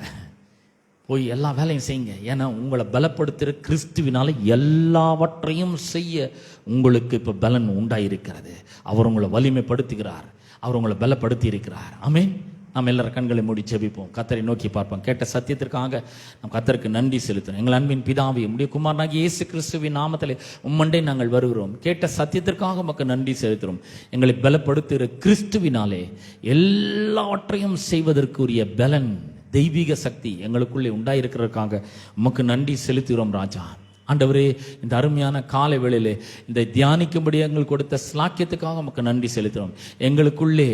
போய் எல்லா வேலையும் செய்யுங்க. ஏன்னா உங்களை பலப்படுத்துகிற கிறிஸ்துவினால எல்லாவற்றையும் செய்ய உங்களுக்கு இப்ப பலன் உண்டாயிருக்கிறது. அவர் உங்களை வலிமைப்படுத்துகிறார், அவர் உங்களை பலப்படுத்தி இருக்கிறார். ஆமென். நாம் எல்லாரும் கண்களை மூடி ஜெபிப்போம், கர்த்தரை நோக்கி பார்ப்போம். கேட்ட சத்தியத்திற்காக நாம் கர்த்தருக்கு நன்றி செலுத்தணும். எங்கள் அன்பின் பிதாவே, உம்முடைய குமாரனாகிய இயேசு கிறிஸ்துவின் நாமத்திலே உம்மண்டை நாங்கள் வருகிறோம். கேட்ட சத்தியத்திற்காக உமக்கு நன்றி செலுத்துகிறோம். எங்களை பலப்படுத்துகிற கிறிஸ்துவினாலே எல்லாவற்றையும் செய்வதற்குரிய பலன், தெய்வீக சக்தி எங்களுக்குள்ளே உண்டாயிருக்கிறதுக்காக உமக்கு நன்றி செலுத்துகிறோம் ராஜா. ஆண்டவரே, இந்த அருமையான காலை வேளையிலே இந்த தியானிக்கும்படி எங்களுக்கு கொடுத்த ஸ்லாக்கியத்துக்காக நமக்கு நன்றி செலுத்துகிறோம். எங்களுக்குள்ளே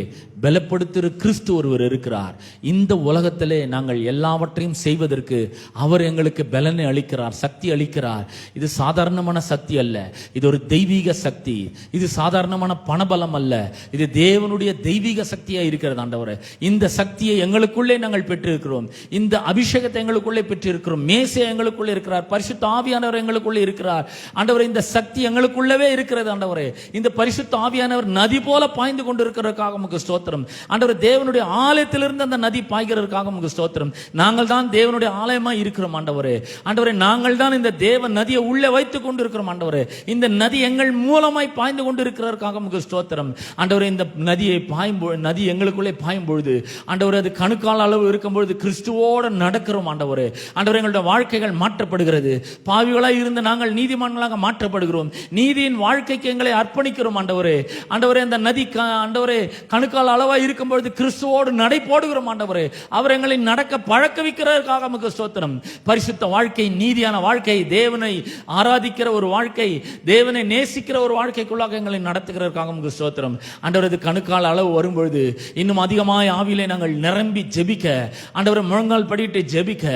பலப்படுத்துகிற கிறிஸ்து ஒருவர் இருக்கிறார். இந்த உலகத்திலே நாங்கள் எல்லாவற்றையும் செய்வதற்கு அவர் எங்களுக்கு பலனை அளிக்கிறார், சக்தி அளிக்கிறார். இது சாதாரணமான சக்தி அல்ல, இது ஒரு தெய்வீக சக்தி. இது சாதாரணமான பணபலம் அல்ல, இது தேவனுடைய தெய்வீக சக்தியா இருக்கிறது. ஆண்டவரே, இந்த சக்தியை எங்களுக்குள்ளே நாங்கள் பெற்றிருக்கிறோம். இந்த அபிஷேகத்தை எங்களுக்குள்ளே பெற்றிருக்கிறோம். மேசே எங்களுக்குள்ளே இருக்கிறார், பரிசுத்த ஆவியானவர் எங்களுக்குள்ளே இருக்கிறார். ஆண்டவரே, இந்த சக்தி எங்களுக்குள்ளவே இருக்கிறது. ஆண்டவரே, இந்த பரிசுத்த ஆவியானவர் நதி போல பாய்ந்து கொண்டிருக்கிறதுக்காக உமக்கு ஸ்தோத்திரம். ஆண்டவரே, தேவனுடைய ஆலயத்திலிருந்து அந்த நதி பாய்கிறதுக்காக உமக்கு ஸ்தோத்திரம். நாங்கள் தான் தேவனுடைய ஆலயமா இருக்கிறோம். ஆண்டவரே, ஆண்டவரே, நாங்கள் தான் இந்த தேவ நதியை உள்ளே வைத்துக் கொண்டிருக்கிறோம். ஆண்டவரே, இந்த நதி எங்கள் மூலமாய் பாய்ந்து கொண்டிருக்கிறதுக்காக உமக்கு ஸ்தோத்திரம். ஆண்டவரே, இந்த நதி எங்களுக்குள்ளே பாயும் பொழுது, ஆண்டவரே, அது கணுக்கால் அளவு இருக்கும் பொழுது கிறிஸ்துவோடு நடக்கிறோம். ஆண்டவரே, ஆண்டவரே, எங்களுடைய வாழ்க்கைகள் மாற்றப்படுகிறது. பாவிகளாய் இருந்து நாங்கள் நீதிமான்களாக மாற்றப்படுகிறோம். நீதியின் வாழ்க்கைக்கு எங்களை அர்ப்பணிக்கிறோம். ஆண்டவரே, ஆண்டவரே, அந்த நதி ஆண்டவரே கணுக்கால் அளவாய் இருக்கும் பொழுது கிறிஸ்துவோடு நடை போடுகிறோம். ஆண்டவரே, அவர் எங்களை நடக்க பழக்க வைக்கிறதற்காக நமக்கு ஸ்தோத்திரம். பரிசுத்த வாழ்க்கை, நீதியான வாழ்க்கை, தேவனை ஆராதிக்கிற ஒரு வாழ்க்கை, தேவனை நேசிக்கிற ஒரு வாழ்க்கைக்குள்ளாக எங்களை நடத்துகிறதற்காக நமக்கு ஸ்தோத்திரம். ஆண்டவரே, இது கணுக்கால் அளவு வரும்பொழுது இன்னும் அதிகமாய் ஆவியிலே நாங்கள் நிரம்பி ஜெபிக்க, ஆண்டவரை முழங்கால் படிட்டு ஜெபிக்க,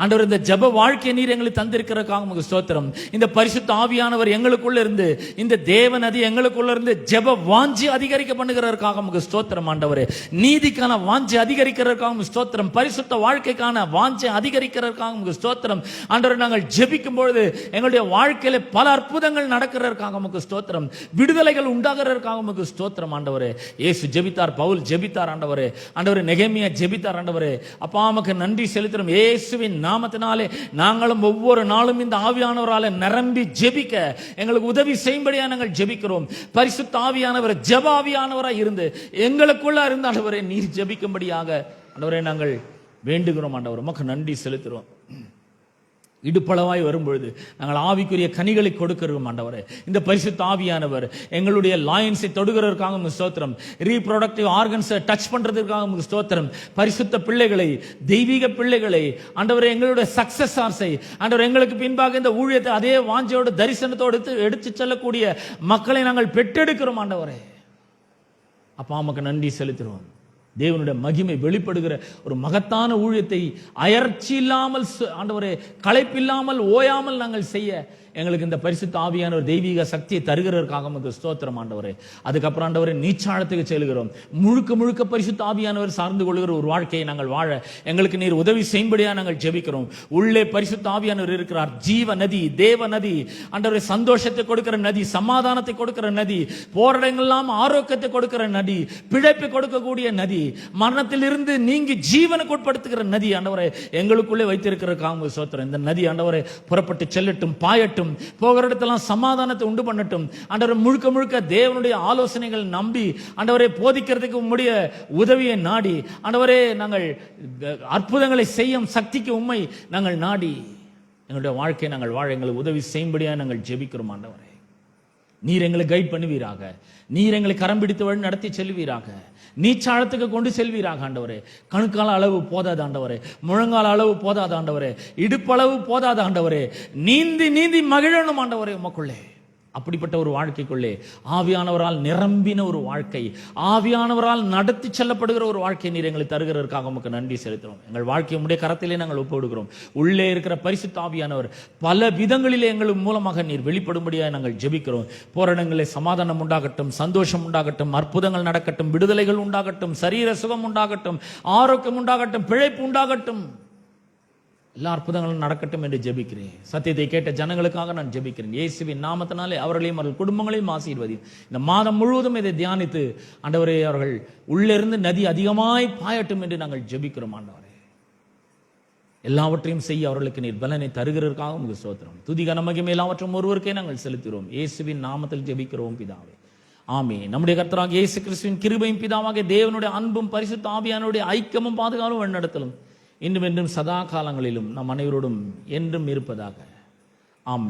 ஆண்டவர் இந்த ஜெப வாழ்க்கை நீர் எங்களுக்கு தந்திருக்கிறதுக்காக நமக்கு ஸ்தோத்திரம். இந்த பரிசுத்த ஆவியானவர் எங்களுக்குள்ள இருந்து, இந்த தேவ நதி எங்களுக்குள்ள இருந்து ஜெப வாஞ்சி அதிகரிக்க பண்ணுகிறதற்காக நமக்கு ஸ்தோத்திரம். ஆண்டவரே. நீதிக்கான வாஞ்சை அதிகரிக்கிறதுக்காக ஸ்தோத்திரம். பரிசுத்த வாழ்க்கைக்கான வாஞ்சை அதிகரிக்கிறதுக்காக ஸ்தோத்திரம். ஆண்டவரே, நாங்கள் ஜெபிக்கும் பொழுது எங்களுடைய வாழ்க்கையில பல அற்புதங்கள் நடக்கிறதற்காக உமக்கு ஸ்தோத்திரம். விடுதலைகள் உண்டாகிறதற்காக உமக்கு ஸ்தோத்திரம் ஆண்டவரே. இயேசு ஜெபித்தார், பவுல் ஜெபித்தார் ஆண்டவரே. ஆண்டவரே, நெகேமியா ஜெபித்தார் ஆண்டவரே. அப்பா உமக்கு நன்றி செலுத்துறோம். இயேசுவின் நாமத்தினாலே நாங்களும் ஒவ்வொரு நாளும் இந்த ஆவியானவரால நிரம்பி ஜெபிக்க எங்களுக்கு உதவி செய்யும்படியா நாங்கள் ஜெபிக்கிறோம். பரிசுத்த ஆவியானவர் ஜெப ஆவியானவராய் இருந்து எங்களுக்குள்ள இருந்த ஆண்டவரே நீர் ஜெபிக்கும்படியாக ஆண்டவரே நாங்கள் வேண்டுகிறோம் ஆண்டவர். உமக்கு நன்றி செலுத்துறோம். இடுப்பளவாய் வரும்பொழுது நாங்கள் ஆவிக்குரிய கனிகளை கொடுக்கிறோம் ஆண்டவரே. இந்த பரிசுத்த ஆவியானவர் எங்களுடைய லாயன்ஸை தொடுகிறதற்காக உங்களுக்கு ஸ்தோத்திரம். ரீப்ரொடக்டிவ் ஆர்கன்ஸை டச் பண்றதற்காக உங்களுக்கு ஸ்தோத்திரம். பரிசுத்த பிள்ளைகளை, தெய்வீக பிள்ளைகளை ஆண்டவரே, எங்களுடைய சக்சஸார்ஸை ஆண்டவர், எங்களுக்கு பின்பாக இந்த ஊழியத்தை அதே வாஞ்சையோடு தரிசனத்தோடு எடுத்து செல்லக்கூடிய மக்களை நாங்கள் பெற்றெடுக்கிறோம் ஆண்டவரே. அப்பா உமக்கு நன்றி செலுத்துகிறோம். தேவனுடைய மகிமை வெளிப்படுகிற ஒரு மகத்தான ஊழியத்தை அயற்சி இல்லாமல் ஆண்டவரே, களைப்பில்லாமல் ஓயாமல் நாங்கள் செய்ய எங்களுக்கு இந்த பரிசுத்த ஆவியான ஒரு தெய்வீக சக்தியை தருகிறதற்காக நமக்கு ஸ்தோத்திரம் ஆண்டவரே. அதுக்கப்புறம் ஆண்டவரே, நீச்சாழத்துக்கு செல்கிறோம். முழுக்க முழுக்க பரிசுத்த ஆவியானவர் சார்ந்து கொள்கிற ஒரு வாழ்க்கையை நாங்கள் வாழ எங்களுக்கு நீர் உதவி செய்யும்படியா நாங்கள் ஜெபிக்கிறோம். உள்ளே பரிசுத்த ஆவியானவர் இருக்கிறார். ஜீவ நதி, தேவ நதி ஆண்டவரே, சந்தோஷத்தை கொடுக்கிற நதி, சமாதானத்தை கொடுக்கிற நதி, போராட்டங்கள்லாம் ஆரோக்கியத்தை கொடுக்கிற நதி, பிழைப்பை கொடுக்கக்கூடிய நதி, மரணத்தில் இருந்து நீங்கி ஜீவனுக்கு உட்படுத்துகிற நதி ஆண்டவரே எங்களுக்குள்ளே வைத்திருக்கிறதுக்காக ஸ்தோத்திரம். இந்த நதி ஆண்டவரே புறப்பட்டு செல்லட்டும், பாயட்டும், போகிற இடத்தெல்லாம் சமாதானத்தை உண்டு பண்ணட்டும் ஆண்டவரே. முழுக்க முழுக்க தேவனுடைய ஆலோசனைகள் நம்பி ஆண்டவரே போதிக்கிறதுக்கு உம்முடைய உதவியை நாடி ஆண்டவரே நாங்கள் அற்புதங்களை செய்யும் சக்திக்கு உம்மை நாங்கள் நாடி எங்களுடைய வாழ்க்கையை நாங்கள் வாழ எங்களுக்கு உதவி செய்யும்படியா நாங்கள் ஜெபிக்கிறோம் ஆண்டவரே. நீர் எங்களை கைட் பண்ணுவீராக. நீர் எங்களை கரம் பிடித்து வழி நடத்தி செல்வீராக. நீச்சாழத்துக்கு கொண்டு செல்வீராக ஆண்டவரே. கணுக்கால அளவு போதாது ஆண்டவரே, முழங்கால அளவு போதாது ஆண்டவரே, இடுப்பளவு போதாது ஆண்டவரே. நீந்தி நீந்தி மகிழணும் ஆண்டவரே உமக்குள்ளே. அப்படிப்பட்ட ஒரு வாழ்க்கைக்குள்ளே ஆவியானவரால் நிரம்பின ஒரு வாழ்க்கை, ஆவியானவரால் நடத்தி செல்லப்படுகிற ஒரு வாழ்க்கை நீர் எங்களுக்கு தருகிறதற்காக உமக்கு நன்றி செலுத்துகிறோம். எங்கள் வாழ்க்கையை உடைய கரத்திலே நாங்கள் ஒப்புவிடுகிறோம். உள்ளே இருக்கிற பரிசுத்த ஆவியானவர் பல விதங்களிலே எங்கள் மூலமாக நீர் வெளிப்படும்படியாக நாங்கள் ஜெபிக்கிறோம். போராட்டங்களிலே சமாதானம் உண்டாகட்டும், சந்தோஷம் உண்டாகட்டும், அற்புதங்கள் நடக்கட்டும், விடுதலைகள் உண்டாகட்டும், சரீர சுகம் உண்டாகட்டும், ஆரோக்கியம் உண்டாகட்டும், பிழைப்பு உண்டாகட்டும், எல்லா அற்புதங்களும் நடக்கட்டும் என்று ஜெபிக்கிறேன். சத்தியத்தை கேட்ட ஜனங்களுக்காக நான் ஜெபிக்கிறேன். இயேசுவின் நாமத்தினாலே அவர்களையும் அவர்கள் குடும்பங்களையும் ஆசீர்வதியும். இந்த மாதம் முழுவதும் இதை தியானித்து ஆண்டவரே அவர்கள் உள்ளிருந்து நதி அதிகமாய் பாயட்டும் என்று நாங்கள் ஜெபிக்கிறோம் ஆண்டவரே. எல்லாவற்றையும் செய்ய அவர்களுக்கு நீர் பலனை தருகிறதற்காக உங்களுக்கு ஸ்தோத்திரம். துதி கன மகிமை எல்லாவற்றும் ஒருவருக்கே நாங்கள் செலுத்துகிறோம். இயேசுவின் நாமத்தில் ஜெபிக்கிறோம் பிதாவே, ஆமென். நம்முடைய கர்த்தராகிய இயேசு கிறிஸ்துவின் கிருபையும் பிதாவாகிய தேவனுடைய அன்பும் பரிசுத்த ஆவியானவருடைய ஐக்கியமும் பாதுகாப்பும் வழிநடத்தலும் இன்றும் என்றும் சதா காலங்களிலும் நம் அனைவரோடும் என்றும் இருப்பதாக. ஆமென்.